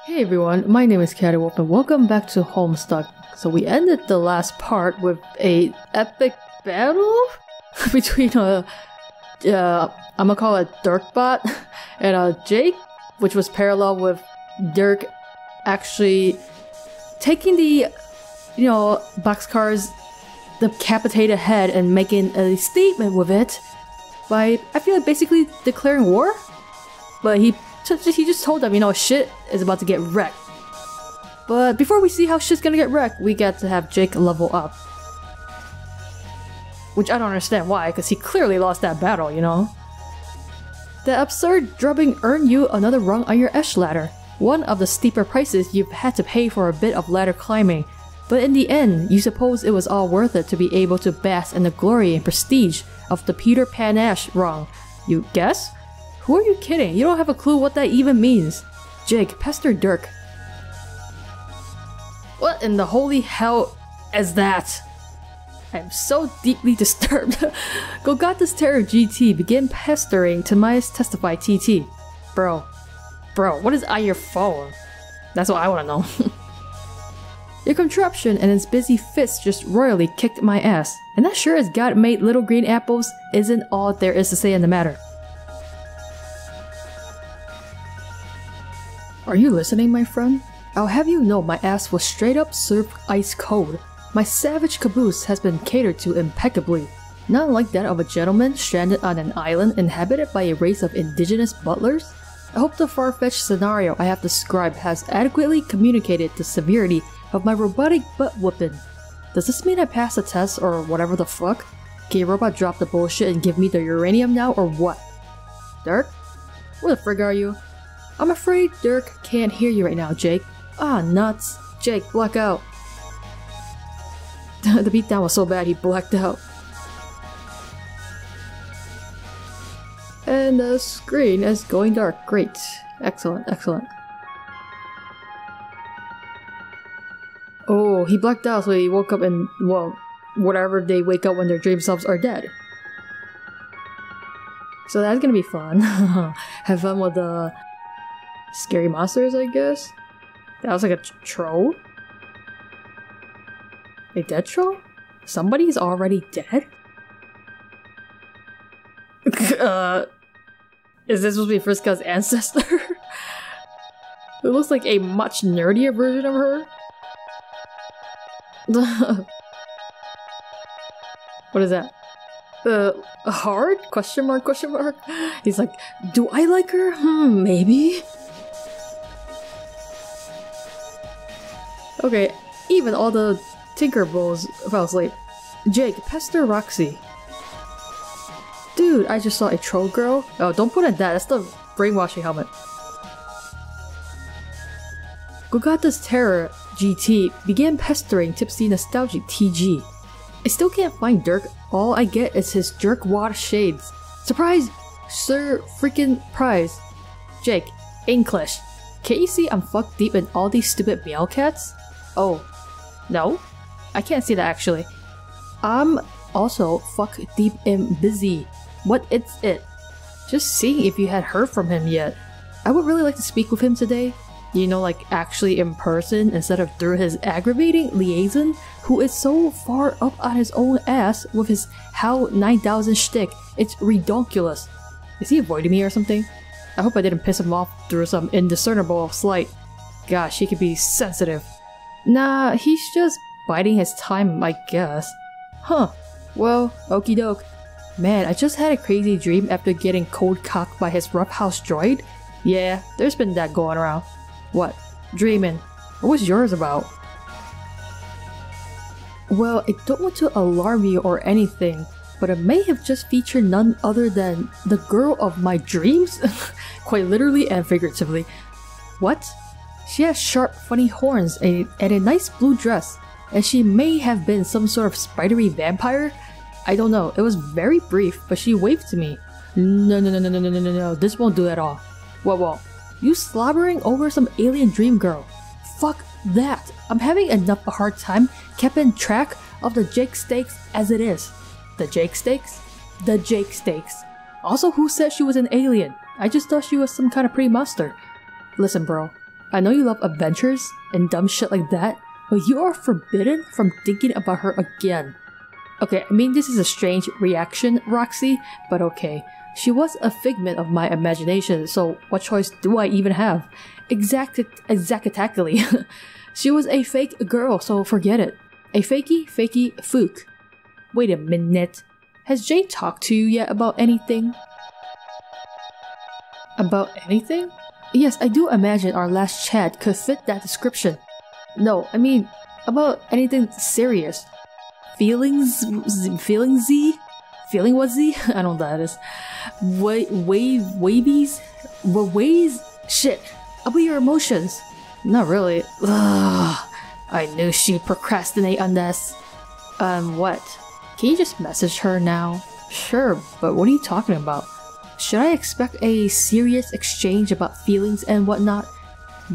Hey everyone, my name is chaoticwolph and welcome back to Homestuck. So we ended the last part with a epic battle between I'm gonna call it Dirkbot and Jake, which was parallel with Dirk actually taking the, boxcar's decapitated head and making a statement with it by, I feel like, basically declaring war? But he just told them, shit is about to get wrecked. But before we see how shit's gonna get wrecked, we get to have Jake level up. Which I don't understand why, because he clearly lost that battle, The absurd drubbing earned you another rung on your Esh ladder. One of the steeper prices you've had to pay for a bit of ladder climbing. But in the end, you suppose it was all worth it to be able to bask in the glory and prestige of the Peter Pan-Ash rung. You guess? Who are you kidding? You don't have a clue what that even means. Jake, pester Dirk. What in the holy hell is that? I am so deeply disturbed. Golgotha's Terror GT begin pestering Tamias Testify TT. Bro, what is on your phone? That's what I want to know. Your contraption and its busy fist just royally kicked my ass. And that sure as God made little green apples isn't all there is to say in the matter. Are you listening, my friend? I'll have you know my ass was straight up served ice cold. My savage caboose has been catered to impeccably. Not like that of a gentleman stranded on an island inhabited by a race of indigenous butlers. I hope the far-fetched scenario I have described has adequately communicated the severity of my robotic butt whooping. Does this mean I passed the test or whatever the fuck? Can your robot drop the bullshit and give me the uranium now or what? Dirk? Where the frig are you? I'm afraid Dirk can't hear you right now, Jake. Ah, nuts. Jake, black out. The beatdown was so bad he blacked out. And the screen is going dark. Great. Excellent, excellent. Oh, he blacked out so he woke up and, well, whatever they wake up when their dream selves are dead. So that's gonna be fun. Have fun with the scary monsters, I guess? That was like a troll? A dead troll? Somebody's already dead? Is this supposed to be Friska's ancestor? It looks like a much nerdier version of her. What is that? Hard? Question mark, question mark? He's like, do I like her? Maybe? Okay, even all the Tinkerbulls fell asleep. Jake, pester Roxy. Dude, I just saw a troll girl. Oh, don't put in that. That's the brainwashing helmet. Golgotha's Terror GT began pestering Tipsy Nostalgic TG. I still can't find Dirk. All I get is his jerkwad shades. Surprise! Sir freaking prize. Jake, English. Can't you see I'm fucked deep in all these stupid meow cats? Oh, no? I can't see that actually. I'm also fuck deep in busy. What is it? Just seeing if you had heard from him yet. I would really like to speak with him today. Like actually in person instead of through his aggravating liaison who is so far up on his own ass with his HAL 9000 shtick. It's redonkulous. Is he avoiding me or something? I hope I didn't piss him off through some indiscernible slight. Gosh, he could be sensitive. Nah, he's just biding his time, I guess. Huh. Well, okie doke. Man, I just had a crazy dream after getting cold cocked by his roughhouse droid. Yeah, there's been that going around. What? Dreaming. What was yours about? Well, I don't want to alarm you or anything, but it may have just featured none other than the girl of my dreams? Quite literally and figuratively. What? She has sharp, funny horns and a nice blue dress, and she may have been some sort of spidery vampire? I don't know, it was very brief, but she waved to me. No, this won't do at all. Whoa, you slobbering over some alien dream girl. Fuck that, I'm having enough a hard time keeping track of the Jake stakes as it is. The Jake stakes? The Jake stakes. Also, who said she was an alien? I just thought she was some kind of pretty monster. Listen bro, I know you love adventures and dumb shit like that, but you are forbidden from thinking about her again. Okay, I mean this is a strange reaction, Roxy, but okay. She was a figment of my imagination, so what choice do I even have? Exactly. She was a fake girl, so forget it. A fakey fook. Wait a minute. Has Jane talked to you yet about anything? About anything? Yes, I do imagine our last chat could fit that description. No, I mean, about anything serious. Feelingsy? Feeling what Z? I don't know what that is. Wavies? Ways? Shit. About your emotions. Not really. Ugh. I knew she'd procrastinate on this. What? Can you just message her now? Sure, but what are you talking about? Should I expect a serious exchange about feelings and whatnot?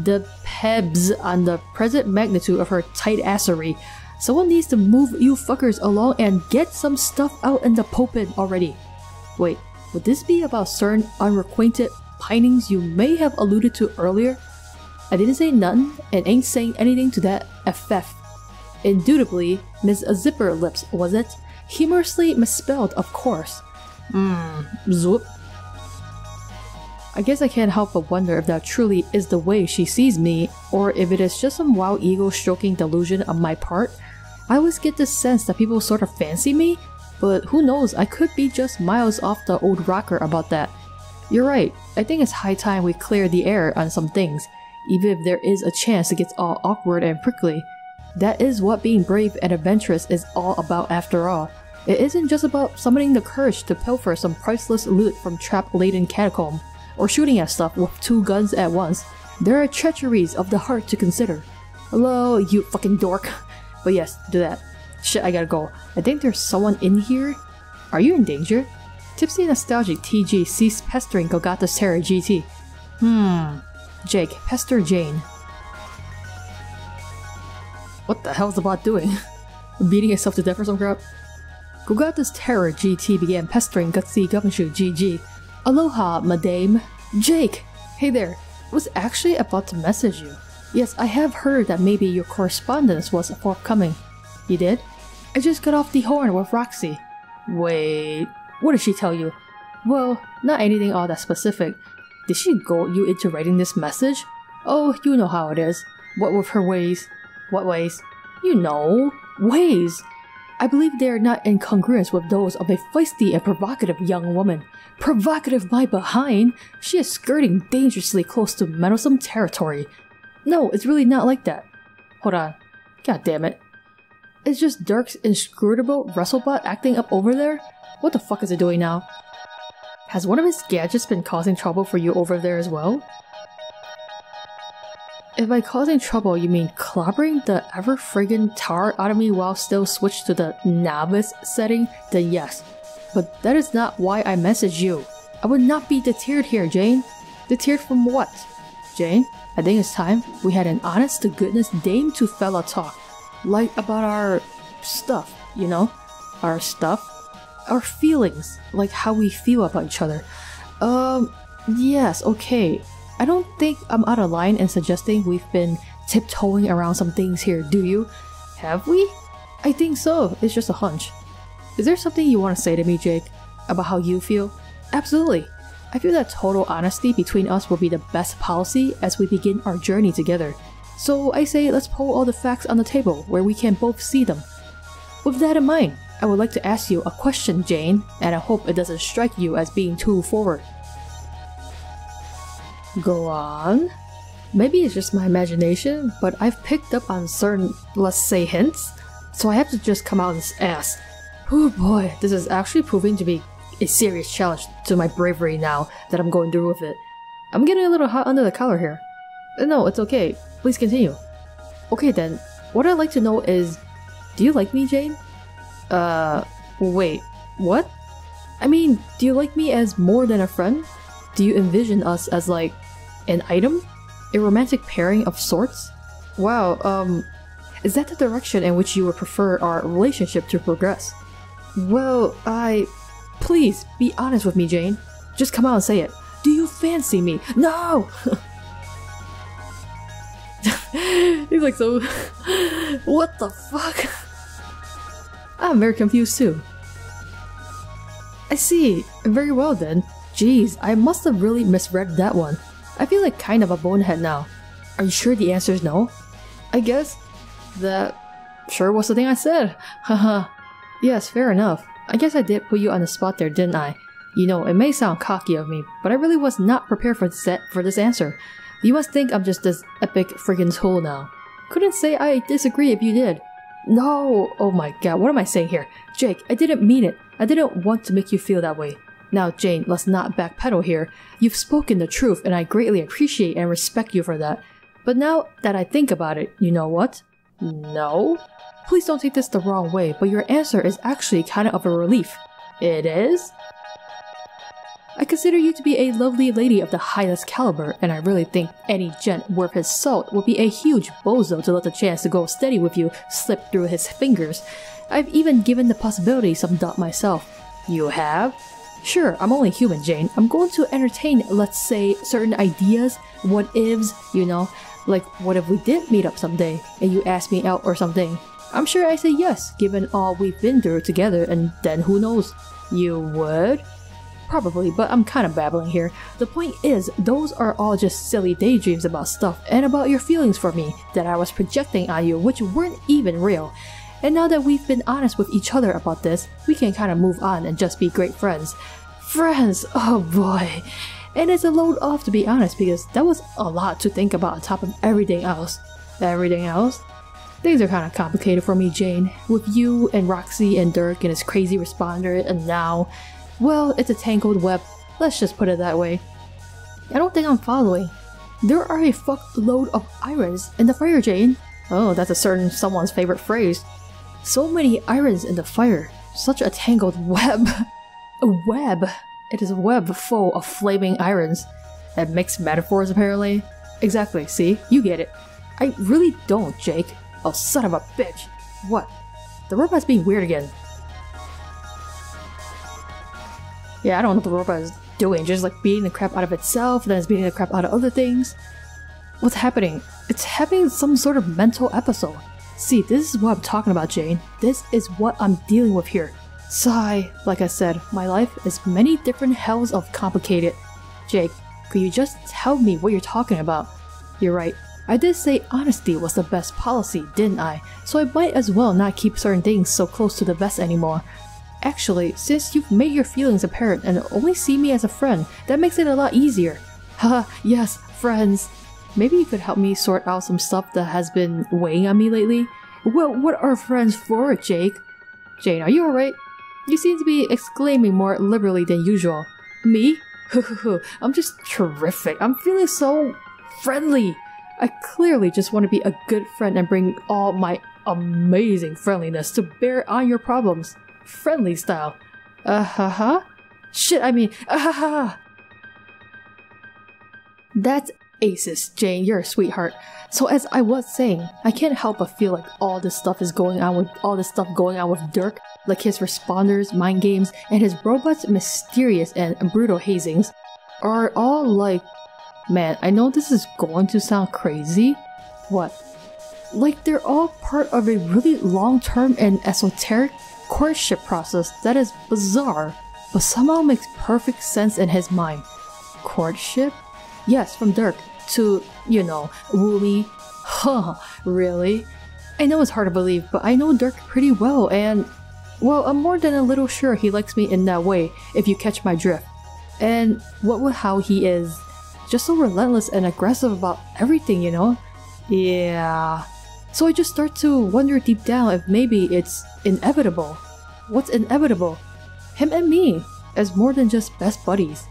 Depends on the present magnitude of her tight assery. Someone needs to move you fuckers along and get some stuff out in the pulpit already. Wait, would this be about certain unrequited pinings you may have alluded to earlier? I didn't say nothing and ain't saying anything to that effect. Indubitably, Miss Zipper Lips, was it? Humorously misspelled, of course. Zoop. I guess I can't help but wonder if that truly is the way she sees me, or if it is just some wild ego-stroking delusion on my part. I always get this sense that people sort of fancy me, but who knows, I could be just miles off the old rocker about that. You're right, I think it's high time we clear the air on some things, even if there is a chance it gets all awkward and prickly. That is what being brave and adventurous is all about after all. It isn't just about summoning the courage to pilfer some priceless loot from trap-laden catacomb, or shooting at stuff with 2 guns at once. There are treacheries of the heart to consider. Hello, you fucking dork. But yes, do that. Shit, I gotta go. I think there's someone in here. Are you in danger? Tipsy Nostalgic TG ceased pestering Golgotha's Terror GT. Jake, pester Jane. What the hell's the bot doing? Beating itself to death or some crap? Golgotha's Terror GT began pestering Gutsy Gumshoe GG. Aloha, madame. Jake! Hey there. I was actually about to message you. Yes, I have heard that maybe your correspondence was forthcoming. You did? I just got off the horn with Roxy. Wait, what did she tell you? Well, not anything all that specific. Did she goad you into writing this message? Oh, you know how it is. What with her ways? What ways? You know, ways! I believe they are not in congruence with those of a feisty and provocative young woman. Provocative my behind! She is skirting dangerously close to meddlesome territory. No, it's really not like that. Hold on. God damn it. It's just Dirk's inscrutable WrestleBot acting up over there? What the fuck is it doing now? Has one of his gadgets been causing trouble for you over there as well? If by causing trouble you mean clobbering the ever-friggin' tar out of me while still switched to the novice setting, then yes. But that is not why I messaged you. I would not be deterred here, Jane. Deterred from what? Jane, I think it's time we had an honest-to-goodness dame-to-fella talk. Like about our stuff, you know? Our stuff? Our feelings. Like how we feel about each other. Yes, okay. I don't think I'm out of line in suggesting we've been tiptoeing around some things here, do you? Have we? I think so, it's just a hunch. Is there something you want to say to me, Jake? About how you feel? Absolutely. I feel that total honesty between us will be the best policy as we begin our journey together. So I say let's pull all the facts on the table where we can both see them. With that in mind, I would like to ask you a question, Jane, and I hope it doesn't strike you as being too forward. Go on. Maybe it's just my imagination, but I've picked up on certain, let's say, hints, so I have to just come out and ask. Oh boy, this is actually proving to be a serious challenge to my bravery now that I'm going through with it. I'm getting a little hot under the collar here. No, it's okay. Please continue. Okay then, what I'd like to know is, do you like me, Jane? Wait, what? I mean, do you like me as more than a friend? Do you envision us as like, an item? A romantic pairing of sorts? Wow, is that the direction in which you would prefer our relationship to progress? Well, Please, be honest with me, Jane. Just come out and say it. Do you fancy me? No! He's like so... What the fuck? I'm very confused too. I see. Very well then. Jeez, I must have really misread that one. I feel like kind of a bonehead now. Are you sure the answer is no? I guess that sure was the thing I said. Haha. Yes, fair enough. I guess I did put you on the spot there, didn't I? You know, it may sound cocky of me, but I really was not prepared for this answer. You must think I'm just this epic friggin' tool now. Couldn't say I disagree if you did. No! Oh my god, what am I saying here? Jake, I didn't mean it. I didn't want to make you feel that way. Now, Jane, let's not backpedal here. You've spoken the truth, and I greatly appreciate and respect you for that. But now that I think about it, you know what? No? Please don't take this the wrong way, but your answer is actually kind of a relief. It is? I consider you to be a lovely lady of the highest caliber, and I really think any gent worth his salt would be a huge bozo to let the chance to go steady with you slip through his fingers. I've even given the possibility some thought myself. You have? Sure, I'm only human, Jane. I'm going to entertain, let's say, certain ideas, what-ifs, you know? Like, what if we did meet up someday, and you asked me out or something? I'm sure I say yes, given all we've been through together, and then who knows? You would? Probably, but I'm kind of babbling here. The point is, those are all just silly daydreams about stuff, and about your feelings for me, that I was projecting on you, which weren't even real. And now that we've been honest with each other about this, we can kind of move on and just be great friends. Friends! Oh boy. And it's a load off, to be honest, because that was a lot to think about on top of everything else. Everything else? Things are kind of complicated for me, Jane. With you and Roxy and Dirk and his crazy responder, and now... well, it's a tangled web. Let's just put it that way. I don't think I'm following. There are a fuckload of irons in the fire, Jane. Oh, that's a certain someone's favorite phrase. So many irons in the fire. Such a tangled web. A web. It is a web full of flaming irons. And mixed metaphors, apparently. Exactly, see? You get it. I really don't, Jake. Oh, son of a bitch. What? The robot's being weird again. Yeah, I don't know what the robot is doing. Just like beating the crap out of itself, then it's beating the crap out of other things. What's happening? It's having some sort of mental episode. See, this is what I'm talking about, Jane. This is what I'm dealing with here. Sigh. Like I said, my life is many different hells of complicated. Jake, could you just tell me what you're talking about? You're right. I did say honesty was the best policy, didn't I? So I might as well not keep certain things so close to the vest anymore. Actually, since you've made your feelings apparent and only see me as a friend, that makes it a lot easier. Haha, yes, friends. Maybe you could help me sort out some stuff that has been weighing on me lately? Well, what are friends for, Jake? Jane, are you alright? You seem to be exclaiming more liberally than usual. Me? I'm just terrific. I'm feeling so friendly. I clearly just want to be a good friend and bring all my amazing friendliness to bear on your problems. Friendly style. Shit, I mean, That's aces, Jane, you're a sweetheart. So as I was saying, I can't help but feel like all this stuff going on with Dirk, like his responders, mind games, and his robot's mysterious and brutal hazings, are all like... Man, I know this is going to sound crazy. What? Like they're all part of a really long-term and esoteric courtship process that is bizarre, but somehow makes perfect sense in his mind. Courtship? Yes, from Dirk to, you know, woo me. Huh, really? I know it's hard to believe, but I know Dirk pretty well, and... well, I'm more than a little sure he likes me in that way, if you catch my drift. And what with how he is just so relentless and aggressive about everything, you know? Yeah... So I just start to wonder deep down if maybe it's inevitable. What's inevitable? Him and me, as more than just best buddies.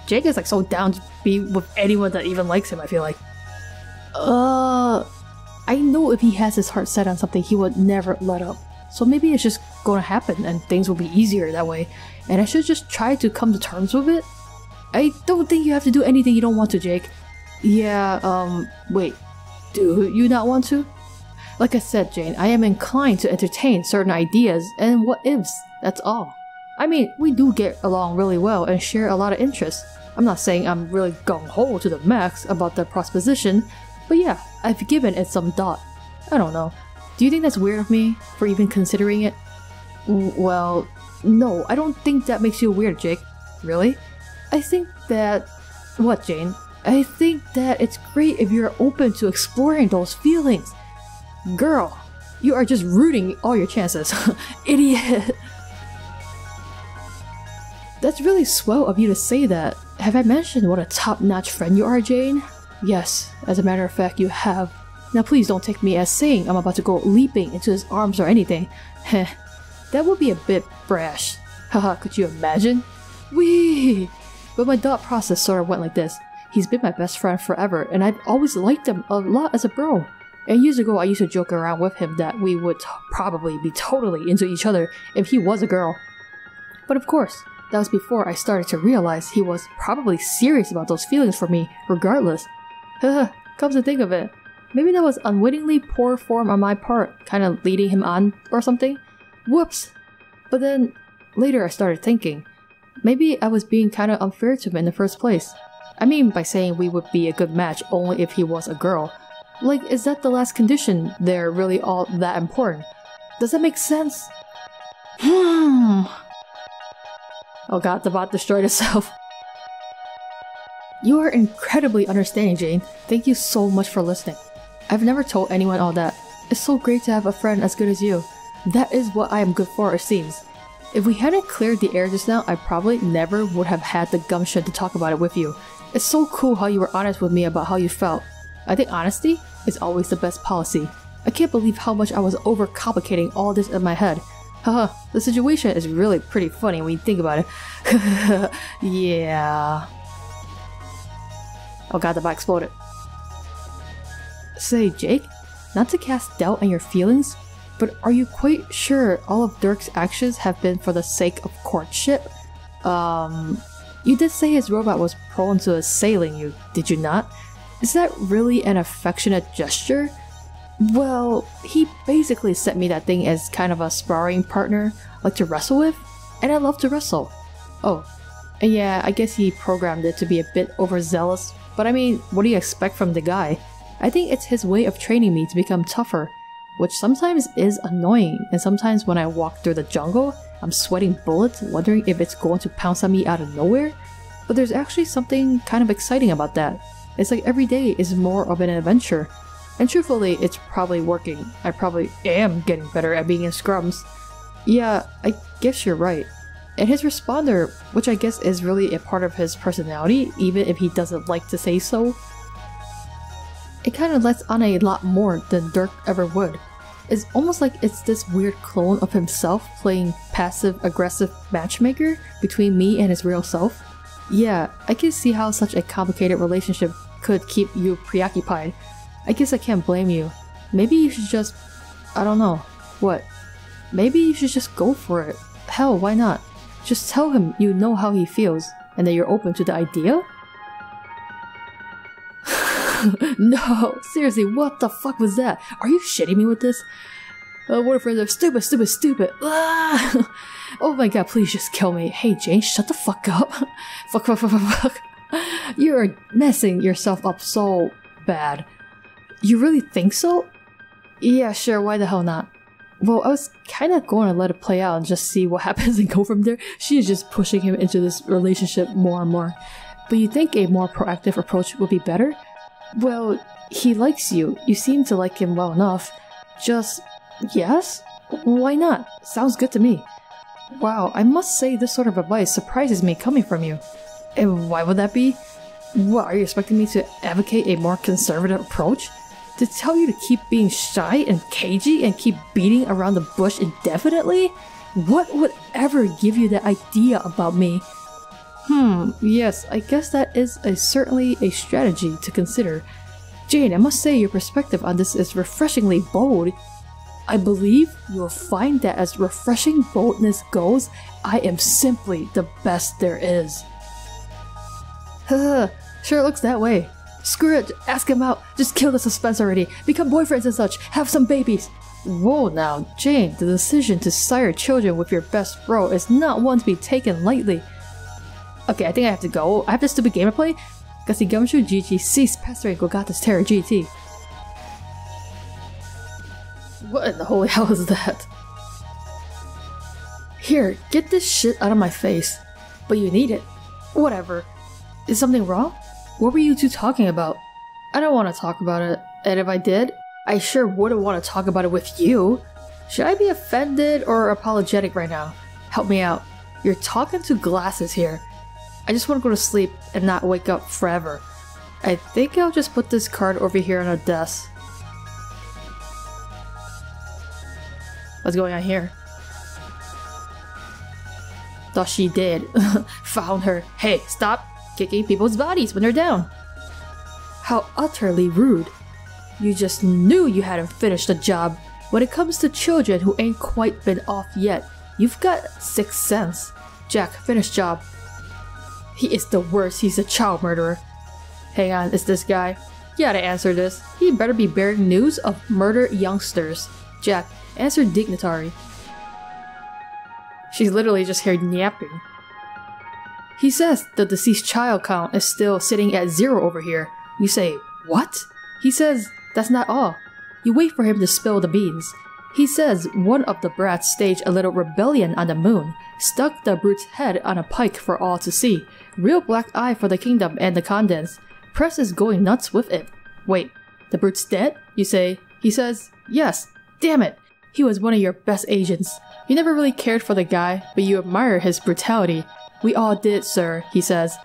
Jake is like so down to be with anyone that even likes him, I feel like. I know if he has his heart set on something, he would never let up. So maybe it's just gonna happen and things will be easier that way. And I should just try to come to terms with it? I don't think you have to do anything you don't want to, Jake. Yeah, wait. Do you not want to? Like I said, Jane, I am inclined to entertain certain ideas and what-ifs, that's all. I mean, we do get along really well and share a lot of interests. I'm not saying I'm really gung-ho to the max about the proposition, But yeah, I've given it some thought. I don't know. Do you think that's weird of me for even considering it? Well, no, I don't think that makes you weird, Jake. Really? I think that... What, Jane? I think that it's great if you're open to exploring those feelings. Girl, you are just rooting all your chances. Idiot! That's really swell of you to say that. Have I mentioned what a top-notch friend you are, Jane? Yes, as a matter of fact, you have. Now please don't take me as saying I'm about to go leaping into his arms or anything. Heh, that would be a bit brash. Haha, could you imagine? Whee! But my thought process sort of went like this. He's been my best friend forever, and I've always liked him a lot as a bro. And years ago I used to joke around with him that we would probably be totally into each other if he was a girl. But of course, that was before I started to realize he was probably serious about those feelings for me, regardless. Haha, comes to think of it, maybe that was unwittingly poor form on my part, kinda leading him on or something? Whoops! But then, later I started thinking, maybe I was being kinda unfair to him in the first place. I mean by saying we would be a good match only if he was a girl. Like, is that the last condition there really all that important? Does that make sense? Oh god, the bot destroyed itself. You are incredibly understanding, Jane. Thank you so much for listening. I've never told anyone all that. It's so great to have a friend as good as you. That is what I am good for, it seems. If we hadn't cleared the air just now, I probably never would have had the gumption to talk about it with you. It's so cool how you were honest with me about how you felt. I think honesty is always the best policy. I can't believe how much I was overcomplicating all this in my head. Haha, the situation is really pretty funny when you think about it. Yeah. Oh god, the bot exploded. Say, Jake, not to cast doubt on your feelings, but are you quite sure all of Dirk's actions have been for the sake of courtship? You did say his robot was prone to assailing you, did you not? Is that really an affectionate gesture? Well, he basically sent me that thing as kind of a sparring partner, like to wrestle with, and I love to wrestle. Oh, and yeah, I guess he programmed it to be a bit overzealous, but I mean, what do you expect from the guy? I think it's his way of training me to become tougher, which sometimes is annoying, and sometimes when I walk through the jungle, I'm sweating bullets, wondering if it's going to pounce on me out of nowhere. But there's actually something kind of exciting about that. It's like every day is more of an adventure. And truthfully, it's probably working. I probably am getting better at being in scrums. Yeah, I guess you're right. And his responder, which I guess is really a part of his personality, even if he doesn't like to say so, it kind of lets on a lot more than Dirk ever would. It's almost like it's this weird clone of himself playing passive-aggressive matchmaker between me and his real self. Yeah, I can see how such a complicated relationship could keep you preoccupied. I guess I can't blame you. Maybe you should just... I don't know. What? Maybe you should just go for it. Hell, why not? Just tell him you know how he feels, and that you're open to the idea? No, seriously, what the fuck was that? Are you shitting me with this? What if friends are stupid, stupid, stupid? Ah! Oh my god, please just kill me. Hey Jane, shut the fuck up. Fuck, fuck, fuck, fuck, fuck. You're messing yourself up so bad. You really think so? Yeah, sure, why the hell not? Well, I was kinda going to let it play out and just see what happens and go from there. She is just pushing him into this relationship more and more. But you think a more proactive approach would be better? Well, he likes you. You seem to like him well enough. Just... yes? Why not? Sounds good to me. Wow, I must say this sort of advice surprises me coming from you. And why would that be? What, are you expecting me to advocate a more conservative approach? To tell you to keep being shy and cagey and keep beating around the bush indefinitely? What would ever give you that idea about me? Yes, I guess that is certainly a strategy to consider. Jane, I must say your perspective on this is refreshingly bold. I believe you'll find that as refreshing boldness goes, I am simply the best there is. Sure looks that way. Screw it, ask him out, just kill the suspense already, become boyfriends and such, have some babies. Whoa now, Jane, the decision to sire children with your best bro is not one to be taken lightly. Okay, I think I have to go. I have this stupid game to play. Gussie Gumshoe GT ceased pestering Gogata's Terror GT. What in the holy hell is that? Here, get this shit out of my face. But you need it. Whatever. Is something wrong? What were you two talking about? I don't want to talk about it, and if I did, I sure wouldn't want to talk about it with you. Should I be offended or apologetic right now? Help me out. You're talking to glasses here. I just want to go to sleep and not wake up forever. I think I'll just put this card over here on a desk. What's going on here? Thought she did. Found her. Hey, stop kicking people's bodies when they're down. How utterly rude. You just knew you hadn't finished the job. When it comes to children who ain't quite been off yet, you've got 6th sense. Jack, finish job. He is the worst, he's a child murderer. Hang on, is this guy? You gotta answer this. He better be bearing news of murdered youngsters. Jack, answer dignitary. She's literally just here napping. He says the deceased child count is still sitting at 0 over here. You say, what? He says, that's not all. You wait for him to spill the beans. He says one of the brats staged a little rebellion on the moon, stuck the brute's head on a pike for all to see. Real black eye for the kingdom and the condens. Press is going nuts with it. Wait, the brute's dead? You say. He says, yes. Damn it. He was one of your best agents. You never really cared for the guy, but you admire his brutality. We all did, sir, he says.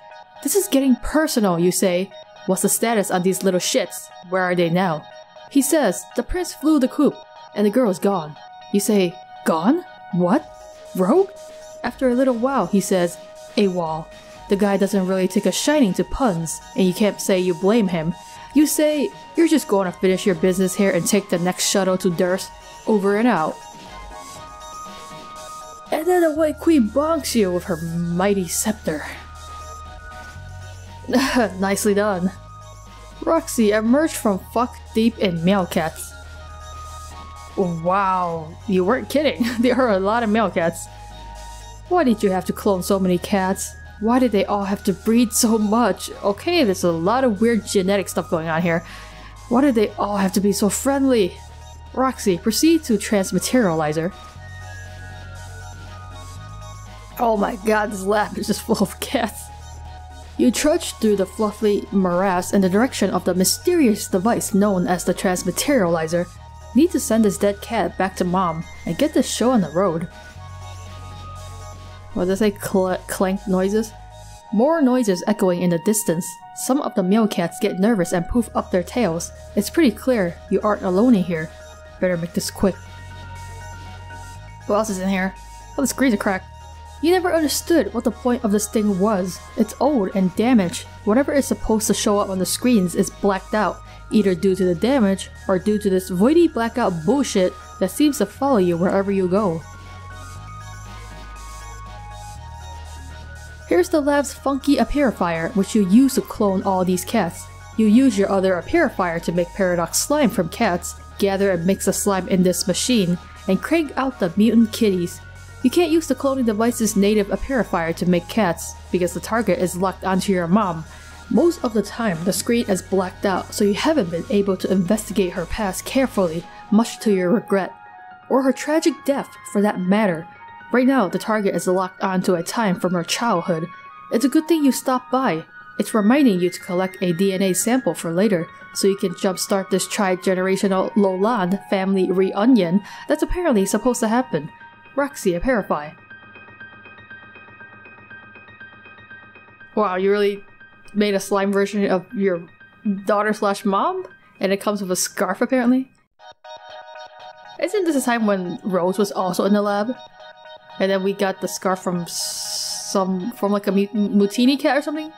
This is getting personal, you say. What's the status on these little shits? Where are they now? He says, the prince flew the coop, and the girl is gone. You say, gone? What? Rogue? After a little while, he says, AWOL. The guy doesn't really take a shining to puns, and you can't say you blame him. You say, you're just going to finish your business here and take the next shuttle to Durst. Over and out. And then the White Queen bonks you with her mighty scepter. Nicely done. Roxy emerged from fuck deep in male cats. Wow, you weren't kidding. There are a lot of male cats. Why did you have to clone so many cats? Why did they all have to breed so much? Okay, there's a lot of weird genetic stuff going on here. Why did they all have to be so friendly? Roxy, proceed to transmaterializer. Oh my god, this lab is just full of cats. You trudge through the fluffy morass in the direction of the mysterious device known as the transmaterializer. Need to send this dead cat back to mom and get this show on the road. What does it say? Clank noises? More noises echoing in the distance. Some of the male cats get nervous and poof up their tails. It's pretty clear you aren't alone in here. Better make this quick. Who else is in here? Oh, the screens are cracked. You never understood what the point of this thing was. It's old and damaged. Whatever is supposed to show up on the screens is blacked out, either due to the damage or due to this voidy blackout bullshit that seems to follow you wherever you go. Here's the lab's funky aperifier, which you use to clone all these cats. You use your other aperifier to make paradox slime from cats, gather and mix the slime in this machine, and crank out the mutant kitties. You can't use the cloning device's native aperifier to make cats, because the target is locked onto your mom. Most of the time, the screen is blacked out, so you haven't been able to investigate her past carefully, much to your regret. Or her tragic death, for that matter. Right now, the target is locked onto a time from her childhood. It's a good thing you stopped by. It's reminding you to collect a DNA sample for later, so you can jumpstart this tri-generational Lolan family reunion that's apparently supposed to happen. Roxy, aperify. Wow, you really made a slime version of your daughter/mom? And it comes with a scarf, apparently? Isn't this a time when Rose was also in the lab? And then we got the scarf from like a Mutini cat or something?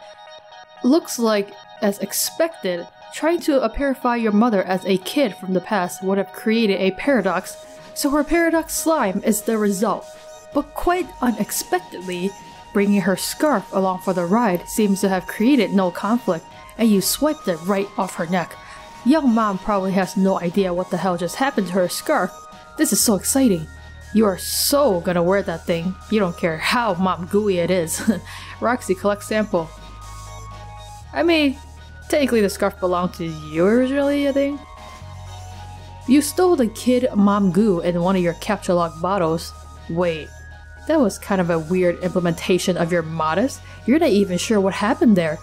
Looks like, as expected, trying to aperify your mother as a kid from the past would have created a paradox, so her paradox slime is the result. But quite unexpectedly, bringing her scarf along for the ride seems to have created no conflict, and you swiped it right off her neck. Young mom probably has no idea what the hell just happened to her scarf. This is so exciting. You are so gonna wear that thing. You don't care how mom gooey it is. Roxy, collect sample. I mean, technically the scarf belonged to you originally, I think. You stole the Kid Mom Goo in one of your capture log bottles. Wait, that was kind of a weird implementation of your modest. You're not even sure what happened there.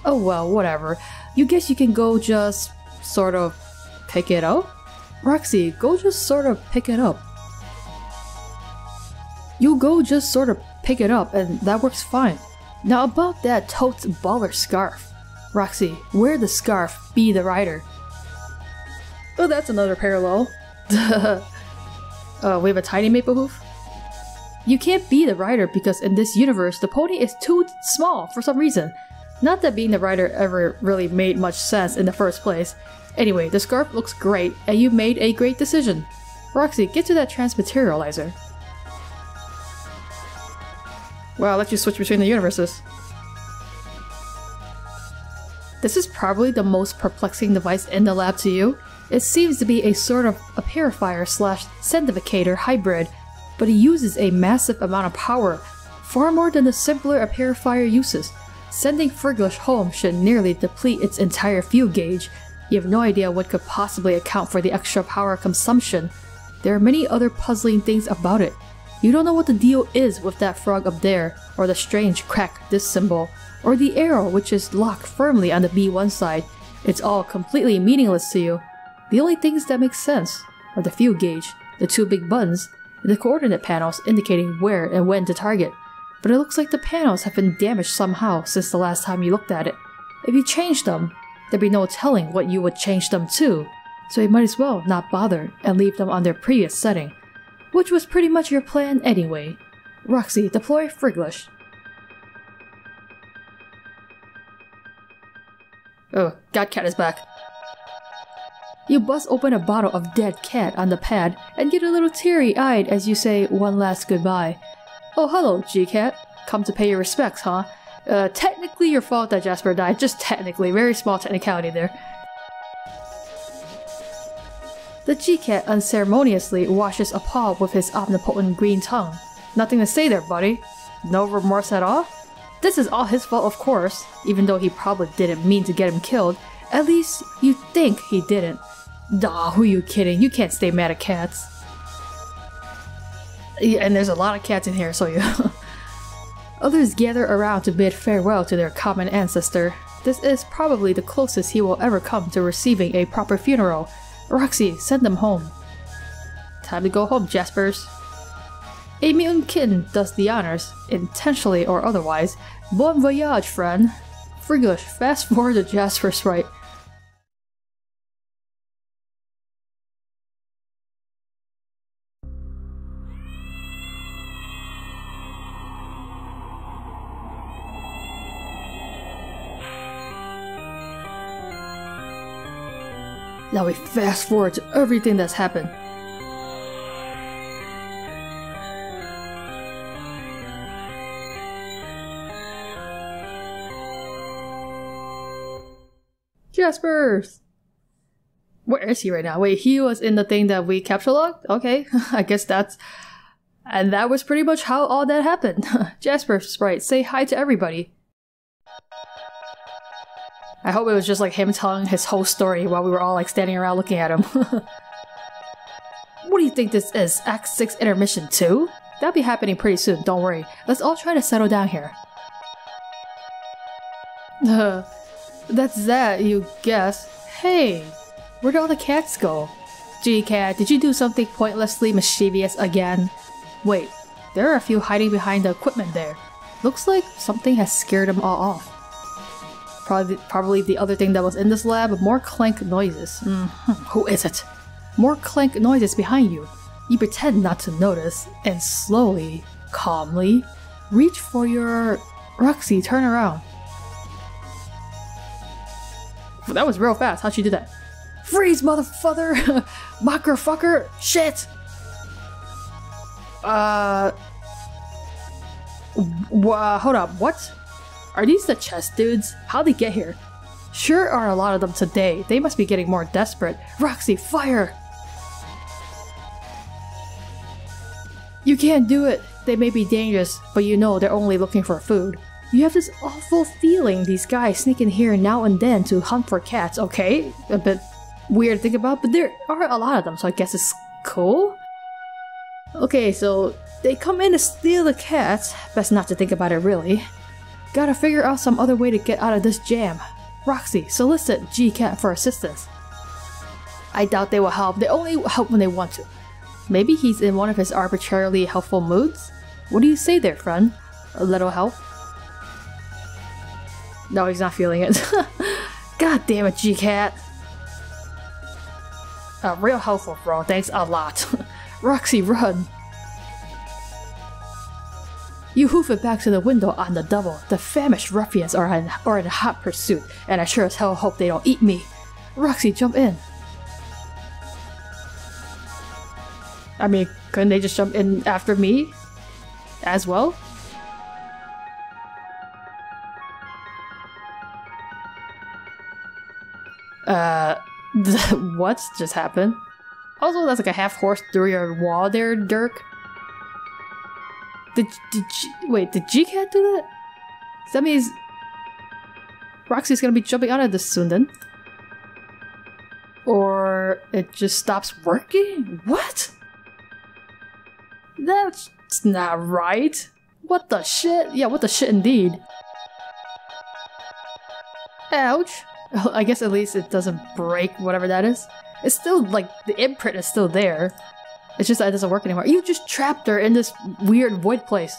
Oh well, whatever. You guess you can go just sort of pick it up? Roxy, go just sort of pick it up. You go just sort of pick it up and that works fine. Now about that totes baller scarf. Roxy, wear the scarf, be the rider. Oh, that's another parallel. We have a tiny maple hoof? You can't be the rider because in this universe, the pony is too small for some reason. Not that being the rider ever really made much sense in the first place. Anyway, the scarf looks great, and you made a great decision. Roxy, get to that transmaterializer. Well, I'll let you switch between the universes. This is probably the most perplexing device in the lab to you. It seems to be a sort of a purifier slash sanctificator hybrid, but it uses a massive amount of power, far more than the simpler a purifier uses. Sending Friglish home should nearly deplete its entire fuel gauge. You have no idea what could possibly account for the extra power consumption. There are many other puzzling things about it. You don't know what the deal is with that frog up there, or the strange crack this symbol, or the arrow which is locked firmly on the B1 side. It's all completely meaningless to you. The only things that make sense are the fuel gauge, the two big buttons, and the coordinate panels indicating where and when to target. But it looks like the panels have been damaged somehow since the last time you looked at it. If you change them, there'd be no telling what you would change them to, so you might as well not bother and leave them on their previous setting, which was pretty much your plan anyway. Roxy, deploy Friglish. Oh, Godcat is back. You bust open a bottle of dead cat on the pad and get a little teary-eyed as you say one last goodbye. Oh hello, G-Cat. Come to pay your respects, huh? Technically your fault that Jasper died, just technically, very small technicality there. The G-Cat unceremoniously washes a paw with his omnipotent green tongue. Nothing to say there, buddy. No remorse at all? This is all his fault, of course, even though he probably didn't mean to get him killed. At least, you think he didn't. Nah, who you kidding? You can't stay mad at cats. Yeah, and there's a lot of cats in here, so yeah. Others gather around to bid farewell to their common ancestor. This is probably the closest he will ever come to receiving a proper funeral. Roxy, send them home. Time to go home, Jaspers. A mutant kitten does the honors, intentionally or otherwise. Bon voyage, friend. Friglish, fast forward to Jasper's right. Now we fast forward to everything that's happened. Jaspers! Where is he right now? Wait, he was in the thing that we capture logged? Okay, I guess that's... And that was pretty much how all that happened. Jasper, Sprite, say hi to everybody. I hope it was just like him telling his whole story while we were all like standing around looking at him. What do you think this is? Act 6 Intermission 2? That'll be happening pretty soon, don't worry. Let's all try to settle down here. That's that, you guess. Hey, where'd all the cats go? Gee, cat, did you do something pointlessly mischievous again? Wait, there are a few hiding behind the equipment there. Looks like something has scared them all off. Probably the other thing that was in this lab, more clank noises. Who is it? More clank noises behind you. You pretend not to notice, and slowly, calmly, reach for your... Roxy, turn around. That was real fast. How'd you do that? Freeze, motherfucker! Mocker fucker! Shit! Hold up, what? Are these the chess dudes? How'd they get here? Sure are a lot of them today. They must be getting more desperate. Roxy, fire! You can't do it. They may be dangerous, but you know they're only looking for food. You have this awful feeling these guys sneak in here now and then to hunt for cats. Okay, a bit weird to think about, but there are a lot of them, so I guess it's cool? Okay, so they come in to steal the cats. Best not to think about it, really. Gotta figure out some other way to get out of this jam. Roxy, solicit G-Cat for assistance. I doubt they will help. They only help when they want to. Maybe he's in one of his arbitrarily helpful moods? What do you say there, friend? A little help? No, he's not feeling it. God damn it, G-Cat. Real helpful, bro. Thanks a lot. Roxy, run! You hoof it back to the window on the double. The famished ruffians are in hot pursuit, and I sure as hell hope they don't eat me. Roxy, jump in. I mean, couldn't they just jump in after me? As well? What just happened? Also, that's like a half horse through your wall there, Dirk. Wait, did G-Cat do that? So that means Roxy's gonna be jumping out of this soon then? Or it just stops working? What? That's not right. What the shit? Yeah, what the shit indeed. Ouch. I guess at least it doesn't break whatever that is. It's still like, the imprint is still there. It's just that it doesn't work anymore. You just trapped her in this weird void place.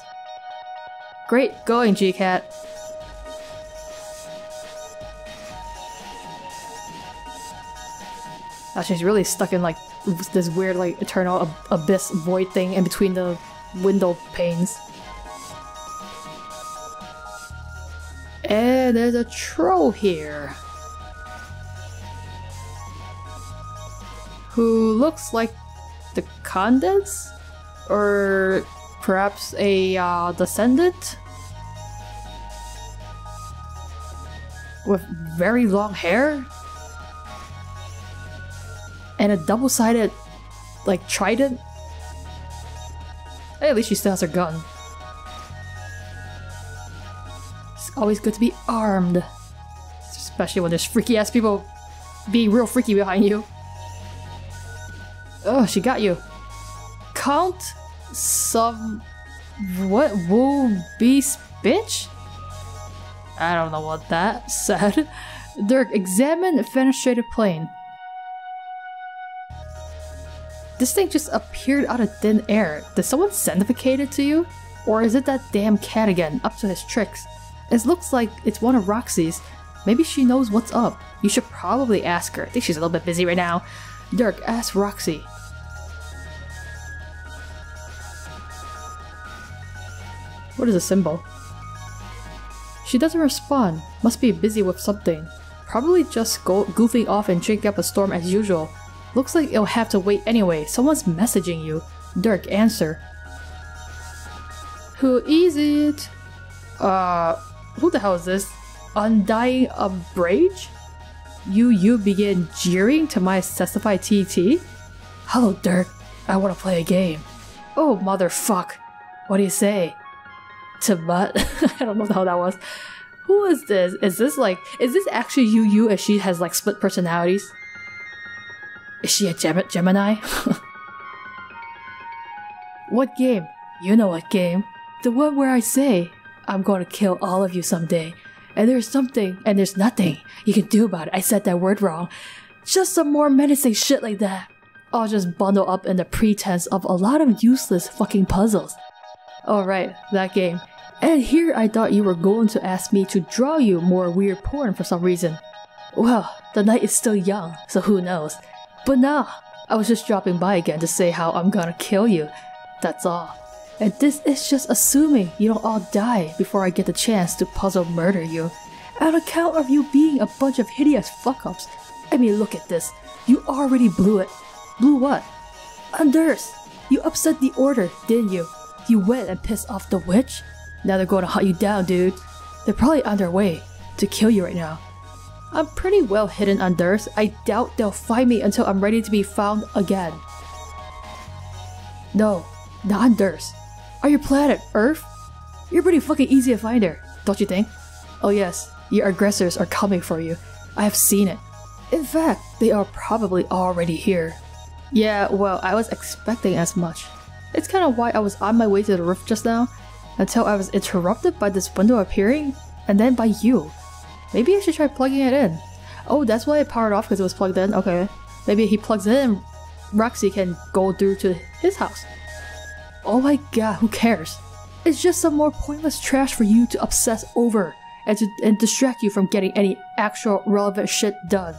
Great going, G-Cat. Oh, she's really stuck in like this weird like eternal abyss void thing in between the window panes. And there's a troll here. Who looks like the Condens? Or perhaps a descendant? With very long hair? And a double-sided, like, trident? Hey, at least she still has her gun. It's always good to be armed. Especially when there's freaky-ass people being real freaky behind you. Oh, she got you. Count some... what? Will be bitch? I don't know what that said. Dirk, examine fenestrated plane. This thing just appeared out of thin air. Did someone sendificate it to you? Or is it that damn cat again, up to his tricks? It looks like it's one of Roxy's. Maybe she knows what's up. You should probably ask her. I think she's a little bit busy right now. Dirk, ask Roxy. What is a symbol? She doesn't respond. Must be busy with something. Probably just goofing off and drinking up a storm as usual. Looks like it'll have to wait anyway. Someone's messaging you. Dirk, answer. Who is it? Who the hell is this? Undying Abrage? You begin jeering to my specified TT? Hello, Dirk. I want to play a game. Oh, motherfuck. What do you say? To butt? I don't know how that was. Who is this? Is this actually you as she has like split personalities? Is she a Gemini? What game? You know what game. The one where I say, I'm going to kill all of you someday. And there's something, and there's nothing you can do about it. I said that word wrong. Just some more menacing shit like that. I'll just bundle up in the pretense of a lot of useless fucking puzzles. Alright, that game. And here I thought you were going to ask me to draw you more weird porn for some reason. Well, the night is still young, so who knows. But nah, I was just dropping by again to say how I'm gonna kill you. That's all. And this is just assuming you don't all die before I get the chance to puzzle murder you. On account of you being a bunch of hideous fuck-ups. I mean, look at this. You already blew it. Blew what? Anders! You upset the order, didn't you? You went and pissed off the witch? Now they're going to hunt you down, dude. They're probably on their way to kill you right now. I'm pretty well hidden, Anders. I doubt they'll find me until I'm ready to be found again. No, not Anders. On your planet, Earth? You're pretty fucking easy to find her. don't you think? Oh yes, your aggressors are coming for you. I have seen it. In fact, they are probably already here. Yeah, well, I was expecting as much. It's kind of why I was on my way to the roof just now, until I was interrupted by this window appearing, and then by you. Maybe I should try plugging it in. Oh, that's why it powered off because it was plugged in? Okay. Maybe he plugs it in and Roxy can go through to his house. Oh my god, who cares? It's just some more pointless trash for you to obsess over and distract you from getting any actual relevant shit done.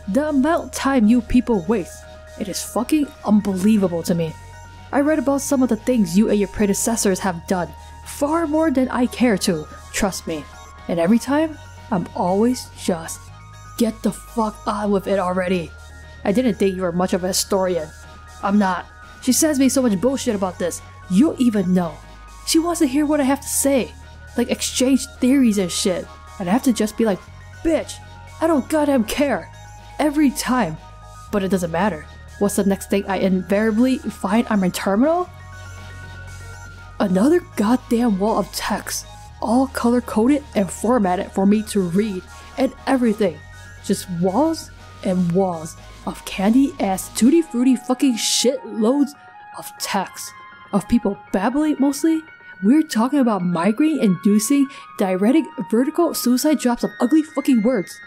The amount of time you people waste, it is fucking unbelievable to me. I read about some of the things you and your predecessors have done, far more than I care to, trust me. And every time, I'm always just, get the fuck on with it already. I didn't think you were much of a historian. I'm not. She sends me so much bullshit about this, you don't even know. She wants to hear what I have to say, like exchange theories and shit, and I have to just be like, bitch, I don't goddamn care. Every time. But it doesn't matter. What's the next thing I invariably find on my terminal? Another goddamn wall of text, all color-coded and formatted for me to read, and everything. Just walls and walls of candy-ass tutti-frutti fucking shitloads of text. Of people babbling mostly. We're talking about migraine-inducing, diuretic, vertical suicide drops of ugly fucking words.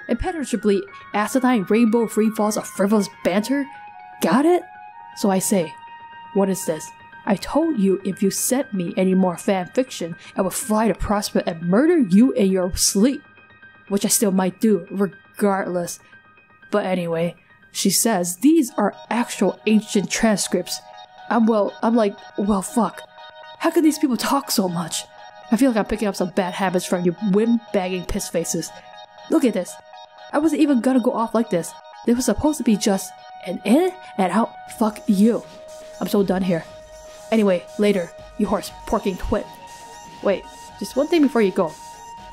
Impenetrably asinine rainbow freefalls of frivolous banter. Got it? So I say, what is this? I told you if you sent me any more fanfiction, I would fly to Prospect and murder you in your sleep. Which I still might do, regardless. But anyway, she says these are actual ancient transcripts. I'm like, well fuck. How can these people talk so much? I feel like I'm picking up some bad habits from you whim-bagging piss faces. Look at this. I wasn't even gonna go off like this. This was supposed to be just an in and out, fuck you. I'm so done here. Anyway, later, you horse porking twit. Wait, just one thing before you go.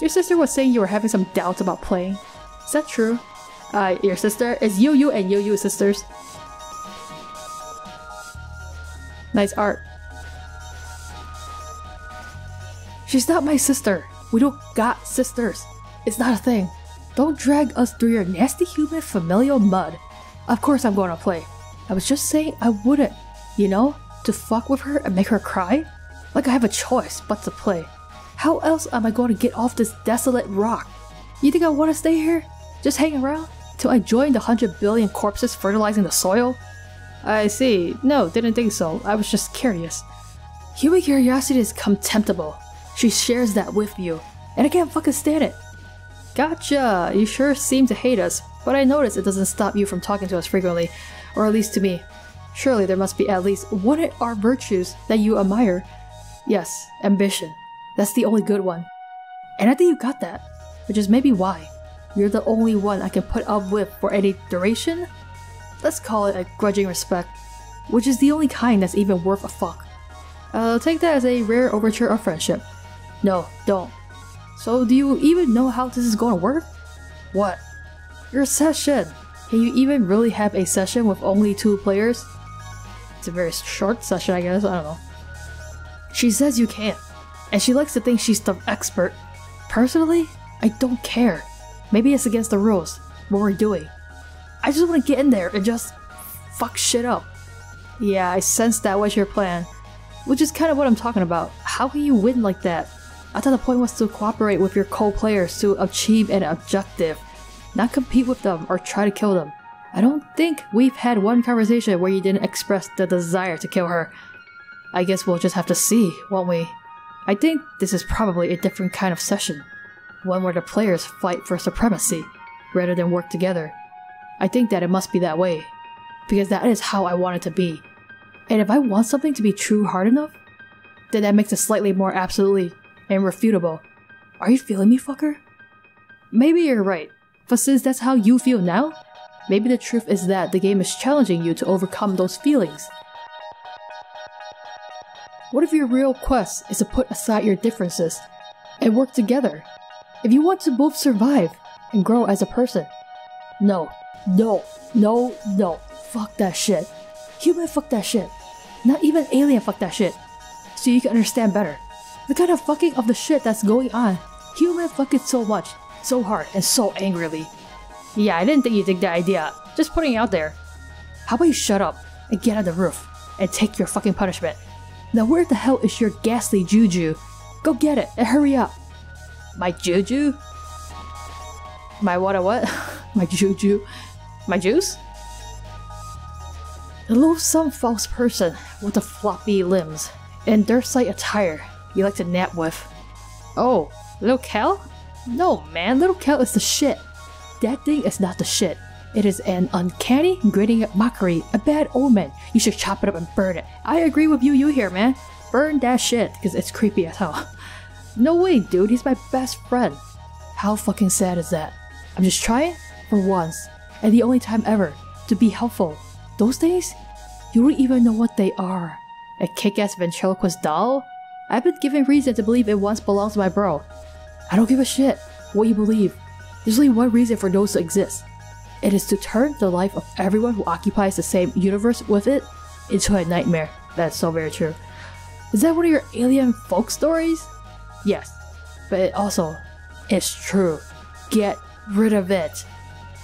Your sister was saying you were having some doubts about playing. Is that true? Your sister is Yu and Yu sisters. Nice art. She's not my sister. We don't got sisters. It's not a thing. Don't drag us through your nasty human familial mud. Of course I'm going to play. I was just saying I wouldn't. You know? To fuck with her and make her cry? Like I have a choice but to play. How else am I going to get off this desolate rock? You think I want to stay here? Just hang around? Till I join the 100 billion corpses fertilizing the soil? I see. No, didn't think so. I was just curious. Human curiosity is contemptible. She shares that with you, and I can't fucking stand it. Gotcha! You sure seem to hate us, but I notice it doesn't stop you from talking to us frequently, or at least to me. Surely there must be at least one of our virtues that you admire. Yes, ambition. That's the only good one. And I think you got that, which is maybe why. You're the only one I can put up with for any duration? Let's call it a grudging respect, which is the only kind that's even worth a fuck. I'll take that as a rare overture of friendship. No, don't. So do you even know how this is going to work? What? Your session! Can you even really have a session with only 2 players? It's a very short session, I guess, I don't know. She says you can't, and she likes to think she's the expert. Personally, I don't care. Maybe it's against the rules, what we're doing. I just want to get in there and just fuck shit up. Yeah, I sense that was your plan. Which is kind of what I'm talking about. How can you win like that? I thought the point was to cooperate with your co-players to achieve an objective, not compete with them or try to kill them. I don't think we've had one conversation where you didn't express the desire to kill her. I guess we'll just have to see, won't we? I think this is probably a different kind of session. One where the players fight for supremacy, rather than work together. I think that it must be that way, because that is how I want it to be. And if I want something to be true hard enough, then that makes it slightly more absolutely irrefutable. Are you feeling me, fucker? Maybe you're right, but since that's how you feel now, maybe the truth is that the game is challenging you to overcome those feelings. What if your real quest is to put aside your differences and work together? If you want to both survive and grow as a person. No, no, no, no. Fuck that shit. Human, fuck that shit. Not even alien, fuck that shit. So you can understand better. The kind of fucking of the shit that's going on Human fuck it so much, so hard, and so angrily. Yeah, I didn't think you'd take that idea. Just putting it out there. How about you shut up and get on the roof and take your fucking punishment? Now where the hell is your ghastly juju? Go get it and hurry up. My juju? My what? My juju? My juice? A loathsome false person with the floppy limbs and dirt-site attire you like to nap with. Oh, Little Cal? No man, Little Cal is the shit. That thing is not the shit. It is an uncanny, grinning mockery, a bad omen. You should chop it up and burn it. I agree with you here, man. Burn that shit, because it's creepy as hell. No way, dude, he's my best friend. How fucking sad is that? I'm just trying, for once, and the only time ever, to be helpful. Those days? You don't even know what they are. A kick-ass ventriloquist doll? I've been given reason to believe it once belonged to my bro. I don't give a shit what you believe. There's only one reason for those to exist. It is to turn the life of everyone who occupies the same universe with it into a nightmare. That's so very true. Is that one of your alien folk stories? Yes, but it also is true. Get rid of it.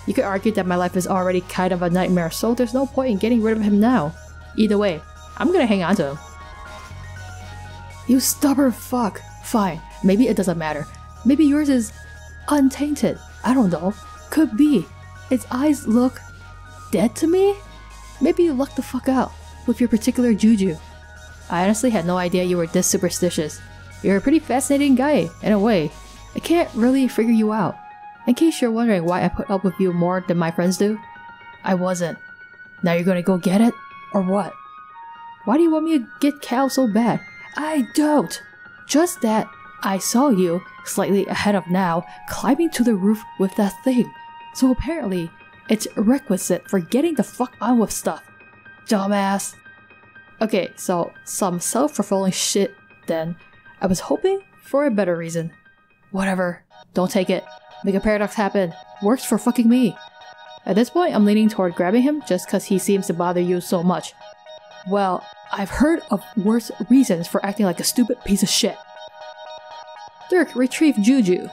You could argue that my life is already kind of a nightmare, so there's no point in getting rid of him now. Either way, I'm gonna hang on to him. You stubborn fuck. Fine, maybe it doesn't matter. Maybe yours is untainted. I don't know. Could be. Its eyes look dead to me? Maybe you lucked the fuck out with your particular juju. I honestly had no idea you were this superstitious. You're a pretty fascinating guy, in a way. I can't really figure you out. In case you're wondering why I put up with you more than my friends do, I wasn't. Now you're gonna go get it? Or what? Why do you want me to get Cal so bad? I don't! Just that I saw you, slightly ahead of now, climbing to the roof with that thing. So apparently, it's requisite for getting the fuck on with stuff. Dumbass. Okay, so some self-fulfilling shit then. I was hoping for a better reason. Whatever. Don't take it. Make a paradox happen. Works for fucking me. At this point, I'm leaning toward grabbing him just cause he seems to bother you so much. Well, I've heard of worse reasons for acting like a stupid piece of shit. Dirk, retrieve Juju.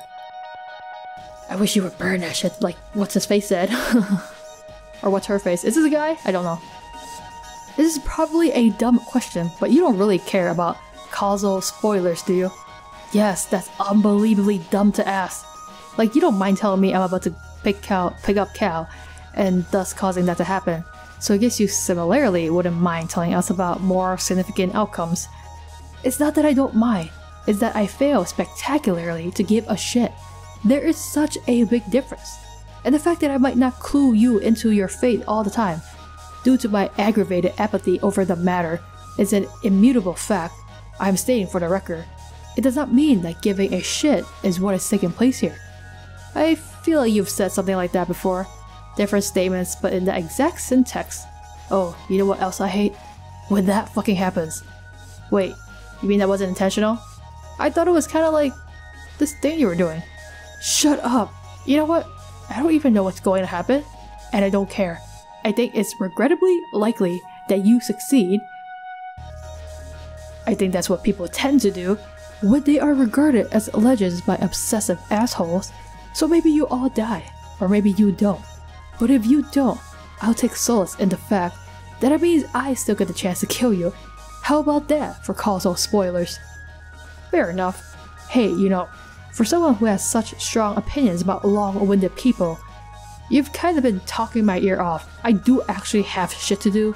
I wish you would burn that shit like what's his face said. Or what's her face? Is this a guy? I don't know. This is probably a dumb question, but you don't really care about causal spoilers, do you? Yes, that's unbelievably dumb to ask. Like, you don't mind telling me I'm about to pick up Cal, and thus causing that to happen. So I guess you similarly wouldn't mind telling us about more significant outcomes. It's not that I don't mind, it's that I fail spectacularly to give a shit. There is such a big difference. And the fact that I might not clue you into your fate all the time, due to my aggravated apathy over the matter, is an immutable fact I'm stating for the record. It does not mean that giving a shit is what is taking place here. I feel like you've said something like that before. Different statements, but in the exact syntax. Oh, you know what else I hate? When that fucking happens. Wait, you mean that wasn't intentional? I thought it was kinda like this thing you were doing. Shut up! You know what? I don't even know what's going to happen, and I don't care. I think it's regrettably likely that you succeed. I think that's what people tend to do when they are regarded as legends by obsessive assholes. So maybe you all die, or maybe you don't. But if you don't, I'll take solace in the fact that it means I still get the chance to kill you. How about that for causal spoilers? Fair enough. Hey, you know, for someone who has such strong opinions about long-winded people, you've kind of been talking my ear off. I do actually have shit to do.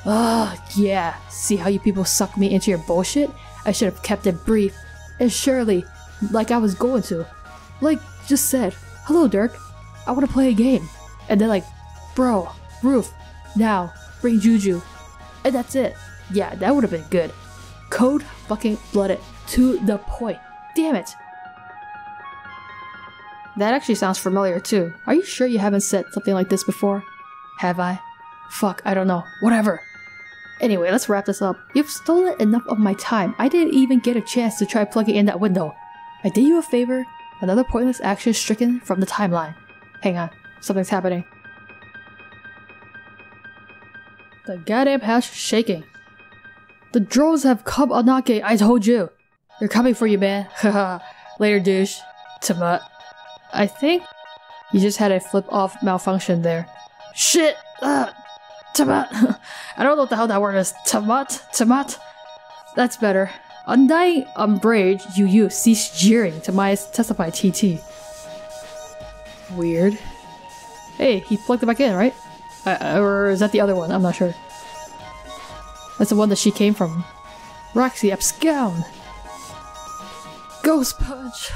Ugh, yeah, see how you people suck me into your bullshit? I should have kept it brief, and surely, like I was going to. Like, just said, hello Dirk, I want to play a game. And then like, bro, roof, now, bring Juju. And that's it. Yeah, that would have been good. Cold fucking blooded, to the point. Damn it. That actually sounds familiar too. Are you sure you haven't said something like this before? Have I? Fuck, I don't know. Whatever. Anyway, let's wrap this up. You've stolen enough of my time. I didn't even get a chance to try plugging in that window. I did you a favor. Another pointless action stricken from the timeline. Hang on. Something's happening. The goddamn house is shaking. The drones have come, Anake, I told you. They're coming for you, man. Haha. Later, douche. Tama. I think you just had a flip-off malfunction there. Shit! Tamat! I don't know what the hell that word is. Tamat? That's better. Undying umbrage, you cease jeering. Tamaya's testify TT. Weird. Hey, he plugged it back in, right? Or is that the other one? I'm not sure. That's the one that she came from. Roxy, abscond! Ghost punch!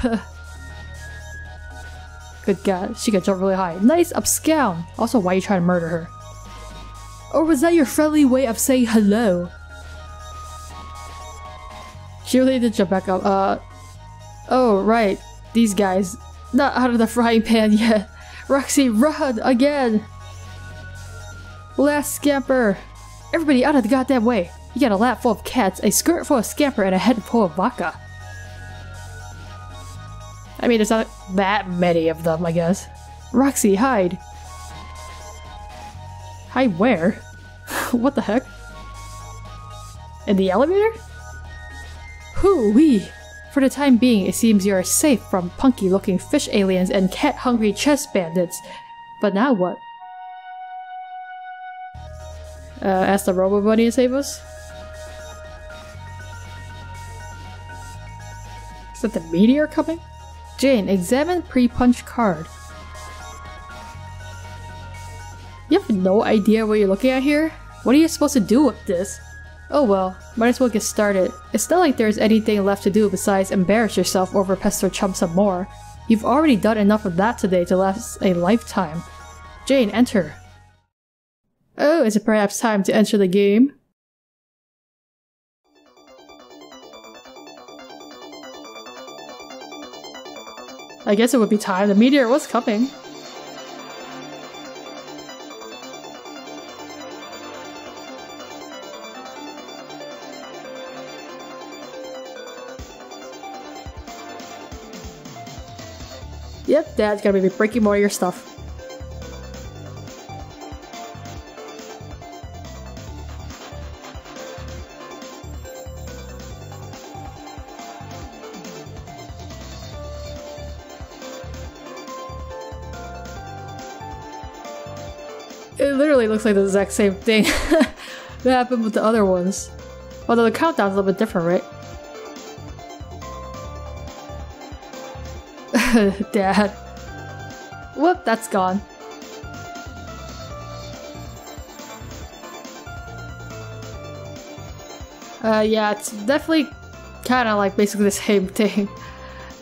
Good god, she could jump really high. Nice abscond! Also, why are you trying to murder her? Or was that your friendly way of saying hello? She really did jump back up. Oh, right. These guys. Not out of the frying pan yet. Roxy, run! Again! Last scamper! Everybody out of the goddamn way! You got a lap full of cats, a skirt full of scamper, and a head full of vodka. I mean, there's not that many of them, I guess. Roxy, hide! Hide where? What the heck? In the elevator? Hoo-wee! For the time being, it seems you are safe from punky-looking fish aliens and cat-hungry chest bandits. But now what? Ask the Robo Bunny to save us? Is that the meteor coming? Jane, examine pre-punch card. You have no idea what you're looking at here? What are you supposed to do with this? Oh well, might as well get started. It's not like there's anything left to do besides embarrass yourself over Pester Chump some more. You've already done enough of that today to last a lifetime. Jane, enter. Oh, is it perhaps time to enter the game? I guess it would be time. The meteor was coming. Yep, Dad's gonna be breaking more of your stuff. It literally looks like the exact same thing that happened with the other ones. Although the countdown's a little bit different, right? Dad. Whoop, that's gone. Yeah, it's definitely kind of like basically the same thing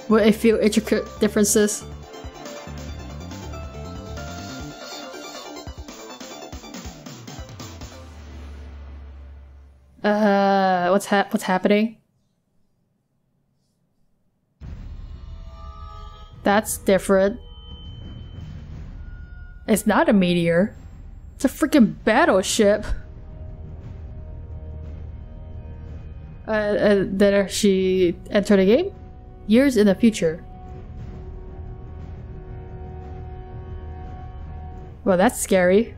with a few intricate differences. What's happening? That's different. It's not a meteor. It's a freaking battleship. Then she entered the game? Years in the future. Well, that's scary.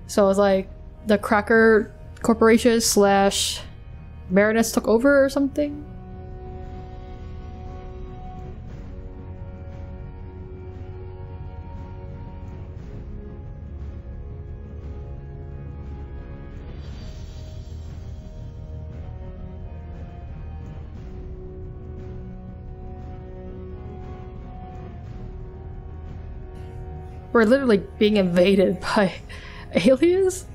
So it's like the Cracker Corporation slash Baroness took over or something? We're literally being invaded by aliens?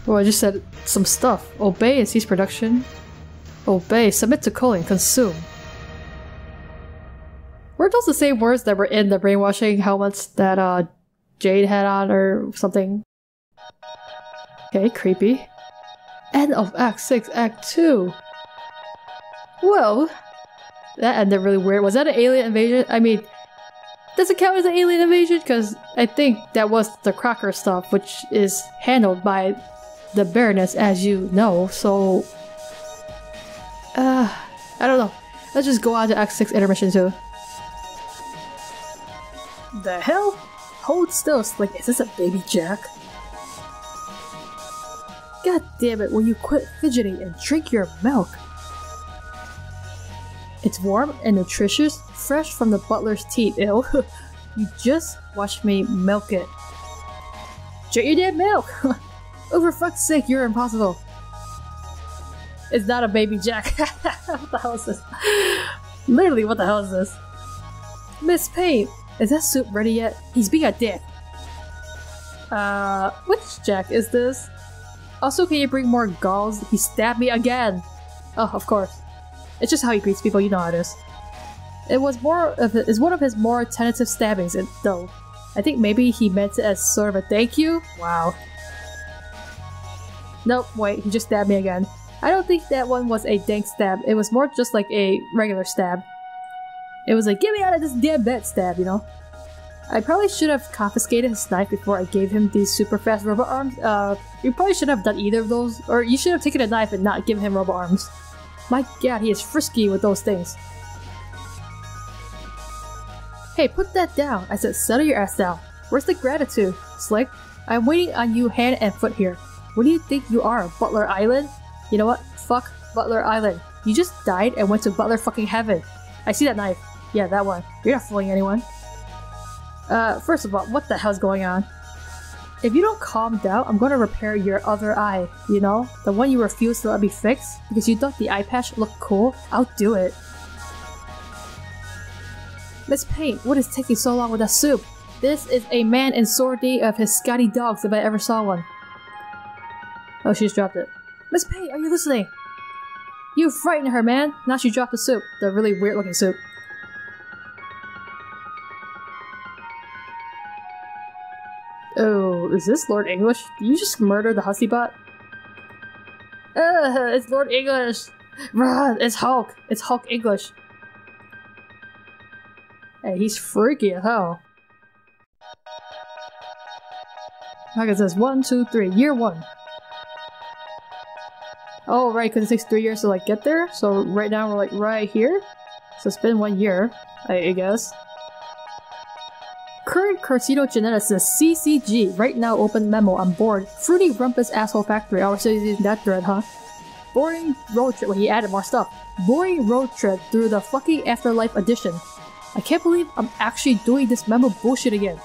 Well, I just said some stuff. Obey and cease production. Obey, submit to calling, consume. Weren't those the same words that were in the brainwashing helmets that Jade had on or something? Okay, creepy. End of Act 6, Act 2. Whoa! That ended really weird. Was that an alien invasion? I mean, Does it count as an alien invasion? Because I think that was the Crocker stuff, which is handled by the Baroness, as you know, so... I don't know. Let's just go on to Act 6 Intermission 2. The hell? Hold still, Slick. Is this a baby Jack? God damn it, will you quit fidgeting and drink your milk? It's warm and nutritious, fresh from the butler's teeth. Ew. You just watch me milk it. Drink your damn milk! Oh, for fuck's sake, you're impossible. It's not a baby Jack. What the hell is this? Literally, what the hell is this? Miss Payne, is that soup ready yet? He's being a dick. Which Jack is this? Also, can you bring more galls? He stabbed me again! Oh, of course. It's just how he greets people, you know how it is. It's one of his more tentative stabbings, though. I think maybe he meant it as sort of a thank you? Wow. Nope, wait, he just stabbed me again. I don't think that one was a dank stab, it was more just like a regular stab. It was like, get me out of this damn bed stab, you know? I probably should have confiscated his knife before I gave him these super fast robot arms. You probably shouldn't have done either of those, or you should have taken a knife and not given him robot arms. My god, he is frisky with those things. Hey, put that down! I said settle your ass down. Where's the gratitude, Slick? I'm waiting on you hand and foot here. What do you think you are, Butler Island? You know what? Fuck Butler Island. You just died and went to Butler fucking heaven. I see that knife. Yeah, that one. You're not fooling anyone. First of all, what the hell's going on? If you don't calm down, I'm gonna repair your other eye, you know? The one you refused to let me fix? Because you thought the eye patch looked cool? I'll do it. Miss Payne, what is taking so long with that soup? This is a man in sore need of his Scotty dogs if I ever saw one. Oh, she just dropped it. Miss Payne, are you listening? You frightened her, man! Now she dropped the soup. The really weird looking soup. Oh, is this Lord English? Did you just murder the Hussy bot? It's Lord English! Run! It's Hulk! It's Hulk English! Hey, he's freaky as hell. Like it says 1, 2, 3, year 1. Oh, right, because it takes 3 years to like get there. So right now we're like right here. So it's been 1 year, I guess. Current carcinogeneticist CCG. Right now open memo on board. Fruity Rumpus asshole factory. Oh, we're still using that thread, huh? Boring road trip. Well, he added more stuff. Boring road trip through the fucking afterlife edition. I can't believe I'm actually doing this memo bullshit again.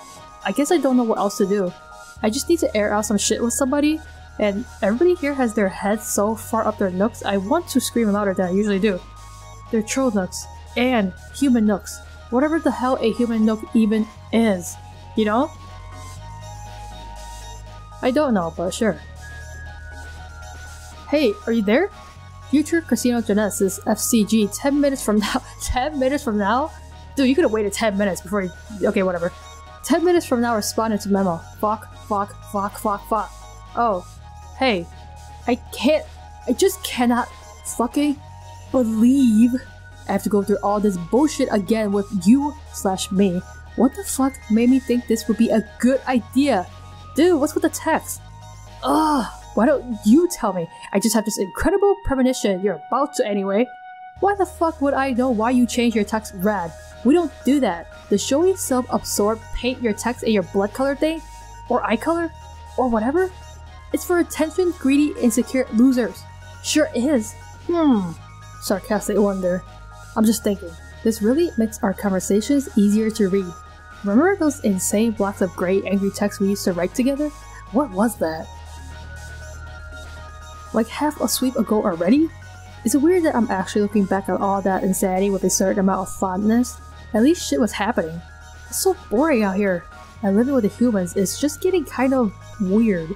I guess I don't know what else to do. I just need to air out some shit with somebody. And everybody here has their heads so far up their nooks, I want to scream louder than I usually do. They're troll nooks. And human nooks. Whatever the hell a human nook even is. You know? I don't know, but sure. Hey, are you there? Future carcinogenesis FCG 10 minutes from now. 10 minutes from now? Dude, you could have waited 10 minutes before you... Okay, whatever. 10 minutes from now responded to memo. Fuck. Oh. Hey. I just cannot fucking believe I have to go through all this bullshit again with you/me. What the fuck made me think this would be a good idea? Dude, what's with the text? Ugh, why don't you tell me? I just have this incredible premonition you're about to anyway. Why the fuck would I know why you changed your text red? We don't do that. The showy self-absorbed paint your text in your blood color thing? Or eye color? Or whatever? It's for attention, greedy, insecure losers. Sure is. Sarcastic wonder. I'm just thinking, this really makes our conversations easier to read. Remember those insane blocks of gray angry text we used to write together? What was that? Like half a sweep ago already? Is it weird that I'm actually looking back at all that insanity with a certain amount of fondness? At least shit was happening. It's so boring out here, and living with the humans is just getting kind of weird.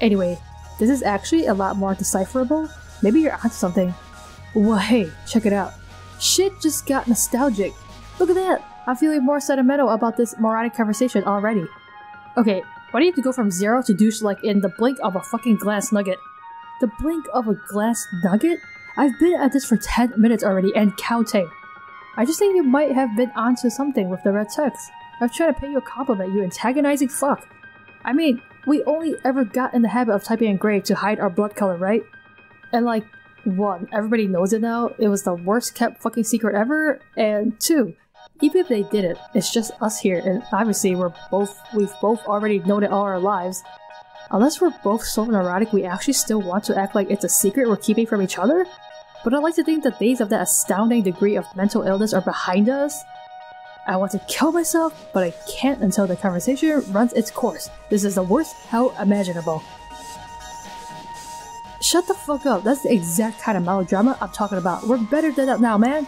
Anyway, this is actually a lot more decipherable. Maybe you're onto something. Well, hey, check it out. Shit just got nostalgic. Look at that! I'm feeling more sentimental about this moronic conversation already. Okay, why do you have to go from 0 to douche like in the blink of a fucking glass nugget? The blink of a glass nugget? I've been at this for 10 minutes already and counting. I just think you might have been onto something with the red text. I was trying to pay you a compliment, you antagonizing fuck. I mean, we only ever got in the habit of typing in gray to hide our blood color, right? And like, 1, everybody knows it now, it was the worst kept fucking secret ever, and 2, even if they did it, it's just us here, and obviously we've both already known it all our lives. Unless we're both so neurotic we actually still want to act like it's a secret we're keeping from each other? But I like to think the days of that astounding degree of mental illness are behind us. I want to kill myself, but I can't until the conversation runs its course. This is the worst hell imaginable. Shut the fuck up, that's the exact kind of melodrama I'm talking about. We're better than that now, man.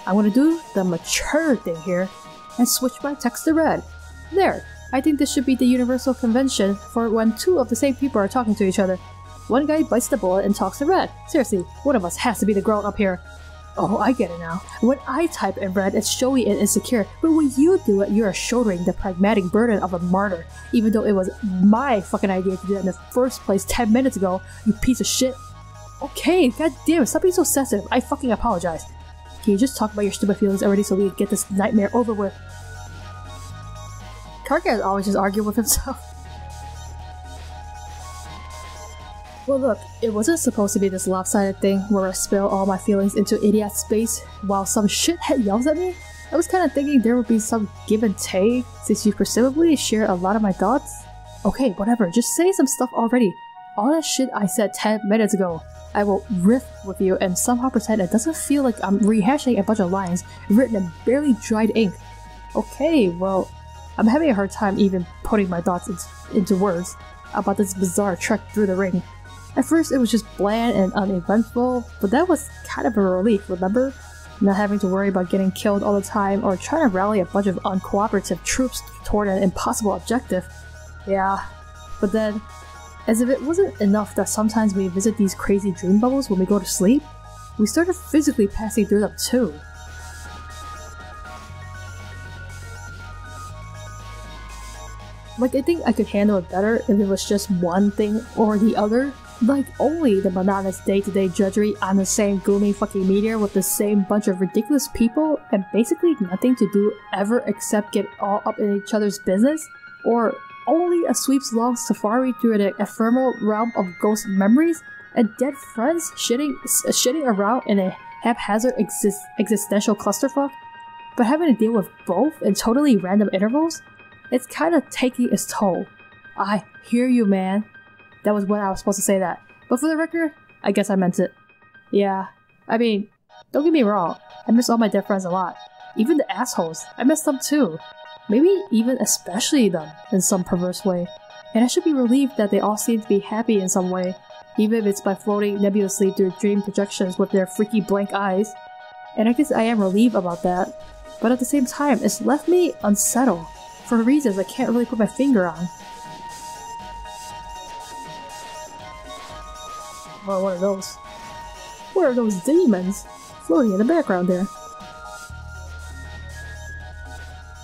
I'm gonna do the mature thing here and switch my text to red. There, I think this should be the universal convention for when 2 of the same people are talking to each other. One guy bites the bullet and talks to red. Seriously, one of us has to be the grown up here. Oh, I get it now. When I type in red, it's showy and insecure, but when you do it, you are shouldering the pragmatic burden of a martyr, even though it was my fucking idea to do that in the first place 10 minutes ago, you piece of shit. Okay, goddamn, stop being so sensitive. I fucking apologize. Can you just talk about your stupid feelings already so we can get this nightmare over with? Karka is always just arguing with himself. Well look, it wasn't supposed to be this lopsided thing where I spill all my feelings into idiot space while some shithead yells at me. I was kinda thinking there would be some give and take since you presumably share a lot of my thoughts. Okay, whatever, just say some stuff already. All that shit I said 10 minutes ago. I will riff with you and somehow pretend it doesn't feel like I'm rehashing a bunch of lines written in barely dried ink. Okay, well, I'm having a hard time even putting my thoughts into words about this bizarre trek through the ring. At first it was just bland and uneventful, but that was kind of a relief, remember? Not having to worry about getting killed all the time or trying to rally a bunch of uncooperative troops toward an impossible objective. Yeah, but then, as if it wasn't enough that sometimes we visit these crazy dream bubbles when we go to sleep, we started physically passing through them too. Like, I think I could handle it better if it was just one thing or the other. Like, only the monotonous day-to-day drudgery on the same gloomy fucking meteor with the same bunch of ridiculous people and basically nothing to do ever except get all up in each other's business? Or only a sweeps-long safari through an ephemeral realm of ghost memories and dead friends shitting around in a haphazard existential clusterfuck? But having to deal with both in totally random intervals? It's kinda taking its toll. I hear you, man. That was when I was supposed to say that. But for the record, I guess I meant it. Yeah, I mean, don't get me wrong, I miss all my dead friends a lot. Even the assholes, I miss them too. Maybe even especially them, in some perverse way. And I should be relieved that they all seem to be happy in some way, even if it's by floating nebulously through dream projections with their freaky blank eyes. And I guess I am relieved about that. But at the same time, it's left me unsettled, for reasons I can't really put my finger on. Or what are those demons floating in the background there?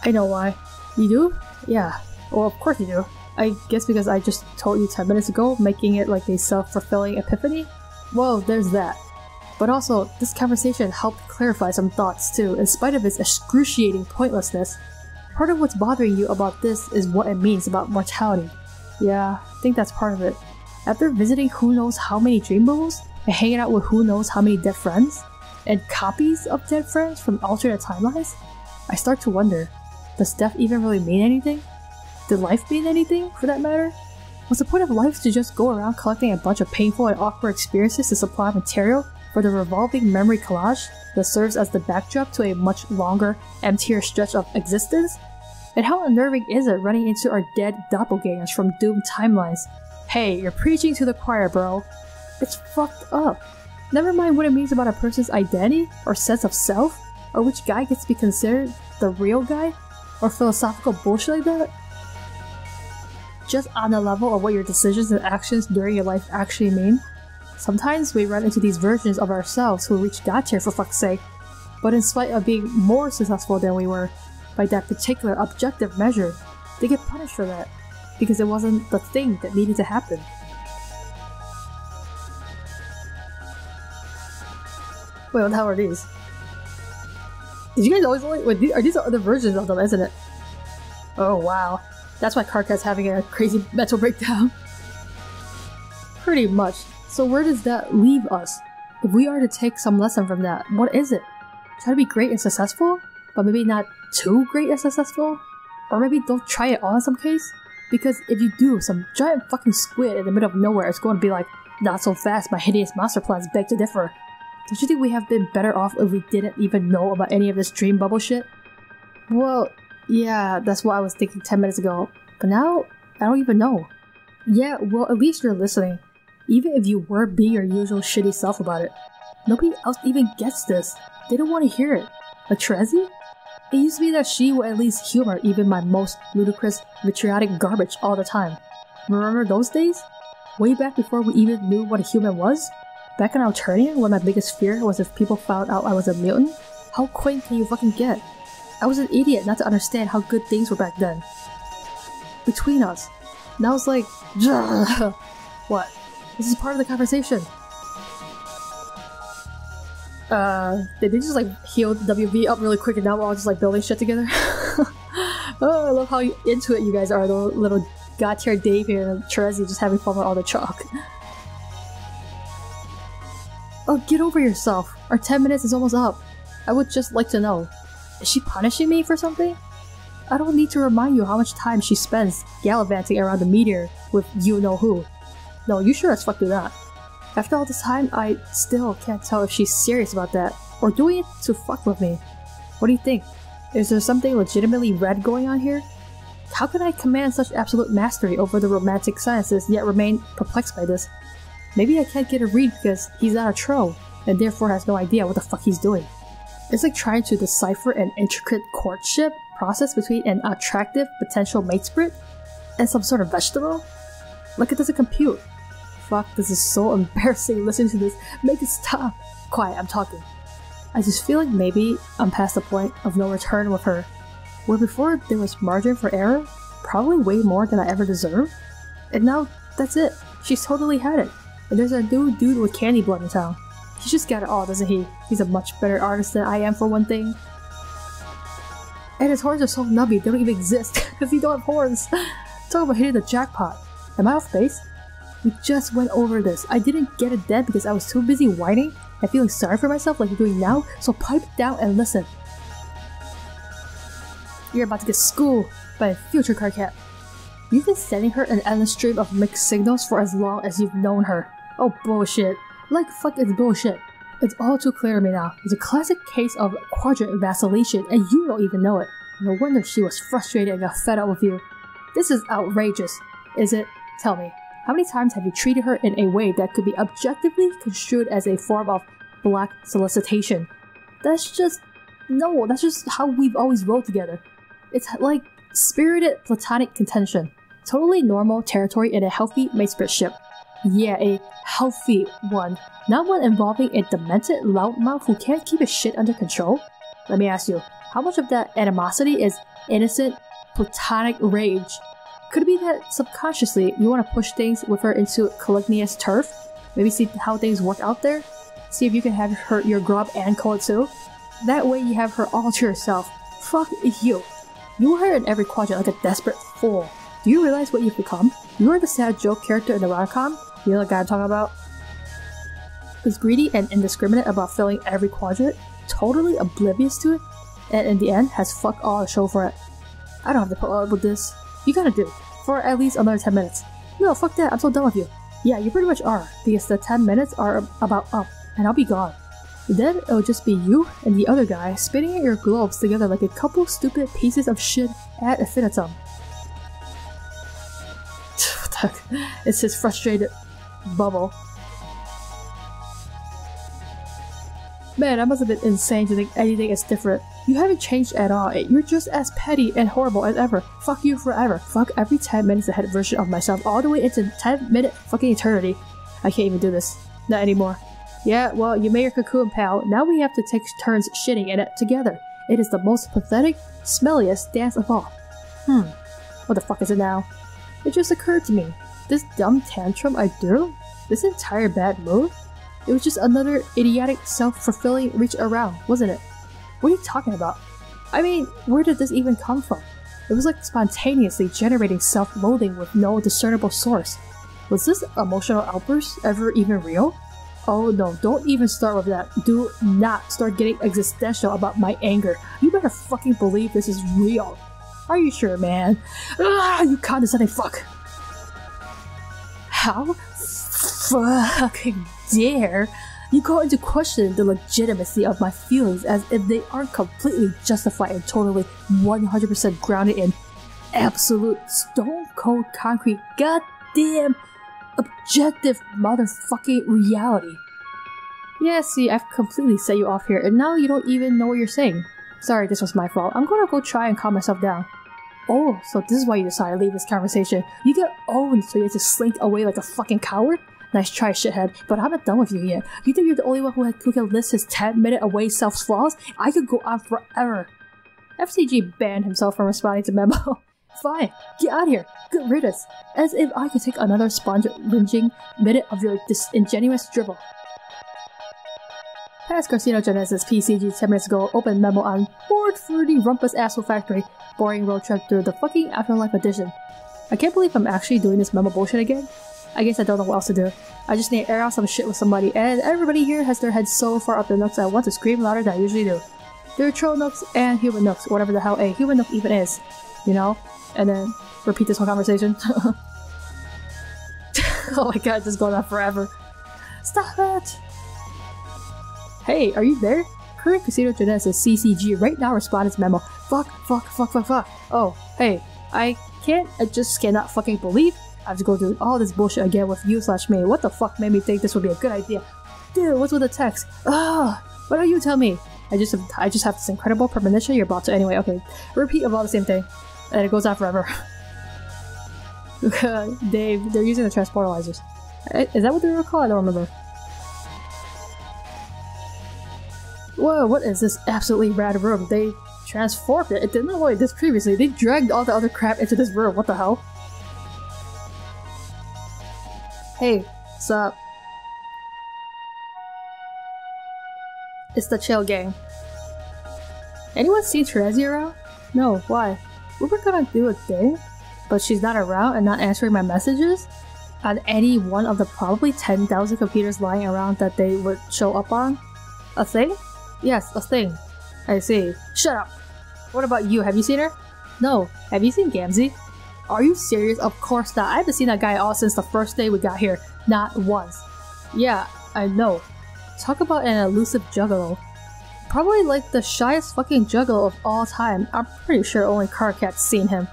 I know why. You do? Yeah. Well, of course you do. I guess because I just told you 10 minutes ago, making it like a self-fulfilling epiphany? Well, there's that. But also, this conversation helped clarify some thoughts too, in spite of its excruciating pointlessness. Part of what's bothering you about this is what it means about mortality. Yeah, I think that's part of it. After visiting who knows how many dream bubbles, and hanging out with who knows how many dead friends, and copies of dead friends from alternate timelines, I start to wonder, does death even really mean anything? Did life mean anything, for that matter? Was the point of life to just go around collecting a bunch of painful and awkward experiences to supply material for the revolving memory collage that serves as the backdrop to a much longer, emptier stretch of existence? And how unnerving is it running into our dead doppelgangers from doomed timelines? Hey, you're preaching to the choir, bro. It's fucked up. Never mind what it means about a person's identity, or sense of self, or which guy gets to be considered the real guy, or philosophical bullshit like that. Just on the level of what your decisions and actions during your life actually mean. Sometimes we run into these versions of ourselves who reach God tier for fuck's sake, but in spite of being more successful than we were, by that particular objective measure, they get punished for that. Because it wasn't the thing that needed to happen. Wait, what the hell are these? Did you guys always wait, are these other versions of them, isn't it? Oh wow, that's why Karka's having a crazy mental breakdown. Pretty much. So where does that leave us? If we are to take some lesson from that, what is it? Try to be great and successful? But maybe not too great and successful? Or maybe don't try it all in some case? Because if you do, some giant fucking squid in the middle of nowhere is going to be like, not so fast, my hideous monster plans beg to differ. Don't you think we have been better off if we didn't even know about any of this dream bubble shit? Well, yeah, that's what I was thinking 10 minutes ago. But now, I don't even know. Yeah, well, at least you're listening. Even if you were being your usual shitty self about it. Nobody else even gets this. They don't want to hear it. Like Trezzy? It used to be that she would at least humor even my most ludicrous, vitriolic garbage all the time. Remember those days? Way back before we even knew what a human was? Back in Alternia, when my biggest fear was if people found out I was a mutant? How quaint can you fucking get? I was an idiot not to understand how good things were back then. Between us. Now it's like, what? This is part of the conversation. Did they just like heal the WV up really quick and now we're all just like building shit together? Oh, I love how into it you guys are, though. Little god tier Dave here and Trezzy just having fun with all the chalk. Oh, get over yourself. Our 10 minutes is almost up. I would just like to know. Is she punishing me for something? I don't need to remind you how much time she spends gallivanting around the meteor with you-know-who. No, you sure as fuck do that. After all this time, I still can't tell if she's serious about that, or doing it to fuck with me. What do you think? Is there something legitimately red going on here? How can I command such absolute mastery over the romantic sciences yet remain perplexed by this? Maybe I can't get a read because he's not a troll, and therefore has no idea what the fuck he's doing. It's like trying to decipher an intricate courtship process between an attractive potential mate spirit and some sort of vegetable? Like it doesn't compute. Fuck, this is so embarrassing. Listen to this. Make it stop. Quiet, I'm talking. I just feel like maybe I'm past the point of no return with her. Where before there was margin for error, probably way more than I ever deserved. And now, that's it. She's totally had it. And there's a new dude with candy blood in town. He just got it all, doesn't he? He's a much better artist than I am for one thing. And his horns are so nubby, they don't even exist because he don't have horns. Talk about hitting the jackpot. Am I off base? We just went over this. I didn't get it then because I was too busy whining and feeling sorry for myself like you're doing now, so pipe down and listen. You're about to get schooled by a future Karkat. You've been sending her an endless stream of mixed signals for as long as you've known her. Oh bullshit. Like fuck it's bullshit. It's all too clear to me now. It's a classic case of quadrant vacillation and you don't even know it. No wonder she was frustrated and got fed up with you. This is outrageous. Is it? Tell me. How many times have you treated her in a way that could be objectively construed as a form of black solicitation? That's just... no, that's just how we've always rolled together. It's like spirited platonic contention. Totally normal territory in a healthy mateship. Yeah, a healthy one. Not one involving a demented loudmouth who can't keep his shit under control. Let me ask you, how much of that animosity is innocent, platonic rage? Could it be that subconsciously you want to push things with her into calumnious turf? Maybe see how things work out there? See if you can have her your grub and call it too? That way you have her all to yourself. Fuck you. You were her in every quadrant like a desperate fool. Do you realize what you've become? You are the sad joke character in the rom-com. You know the guy I'm talking about? Is greedy and indiscriminate about filling every quadrant, totally oblivious to it, and in the end has fuck all to show for it. I don't have to put up with this. You gotta do, for at least another 10 minutes. No, fuck that, I'm so done with you. Yeah, you pretty much are, because the 10 minutes are about up, and I'll be gone. Then it'll just be you and the other guy spinning your globes together like a couple stupid pieces of shit ad infinitum. What the heck? It's his frustrated bubble. Man, I must have been insane to think anything is different. You haven't changed at all. You're just as petty and horrible as ever. Fuck you forever. Fuck every 10 minutes ahead version of myself all the way into 10-minute fucking eternity. I can't even do this. Not anymore. Yeah, well, you made your cocoon, pal. Now we have to take turns shitting in it together. It is the most pathetic, smelliest dance of all. What the fuck is it now? It just occurred to me. This dumb tantrum I threw? This entire bad mood? It was just another idiotic, self-fulfilling reach around, wasn't it? What are you talking about? I mean, where did this even come from? It was like spontaneously generating self-loathing with no discernible source. Was this emotional outburst ever even real? Oh no, don't even start with that. Do not start getting existential about my anger. You better fucking believe this is real. Are you sure, man? Ah, you condescending fuck. How fucking dare you call into question the legitimacy of my feelings as if they aren't completely justified and totally 100% grounded in absolute stone cold concrete goddamn objective motherfucking reality. Yeah, see, I've completely set you off here and now you don't even know what you're saying. Sorry, this was my fault. I'm gonna go try and calm myself down. Oh, so this is why you decided to leave this conversation. You get owned so you have to slink away like a fucking coward? Nice try, shithead, but I'm not done with you yet. You think you're the only one who can list his 10-minute away self's flaws? I could go on forever. FCG banned himself from responding to Memo. Fine, get out of here. Good riddance. As if I could take another sponge-linging minute of your disingenuous dribble. Past Carcinogenesis PCG 10 minutes ago, open memo on board for the Rumpus Asshole Factory. Boring road trip through the fucking Afterlife edition. I can't believe I'm actually doing this memo bullshit again. I guess I don't know what else to do. I just need to air out some shit with somebody, and everybody here has their heads so far up their nooks I want to scream louder than I usually do. There are troll nooks and human nooks, whatever the hell a human nook even is. You know? And then repeat this whole conversation. Oh my god, this is going on forever. Stop it! Hey, are you there? Current Carcinogenesis CCG right now respond its memo. Fuck. Oh, hey, I just cannot fucking believe I have to go through all this bullshit again with you/me. What the fuck made me think this would be a good idea? Dude, what's with the text? Why don't you tell me? I just have this incredible premonition you're about to anyway. Okay, repeat of all the same thing. And it goes on forever. Dave, they're using the transportalizers. Is that what they were called? I don't remember. Whoa, what is this absolutely rad room? They transformed it. It didn't look like this previously. They dragged all the other crap into this room. What the hell? Hey, what's up? It's the chill gang. Anyone seen Terezi around? No, why? We were gonna do a thing, but she's not around and not answering my messages? On any one of the probably 10,000 computers lying around that they would show up on? A thing? Yes, a thing. I see. Shut up! What about you? Have you seen her? No. Have you seen Gamzee? Are you serious? Of course not. I haven't seen that guy all since the first day we got here. Not once. Yeah, I know. Talk about an elusive juggalo. Probably like the shyest fucking juggalo of all time. I'm pretty sure only Carcat's seen him.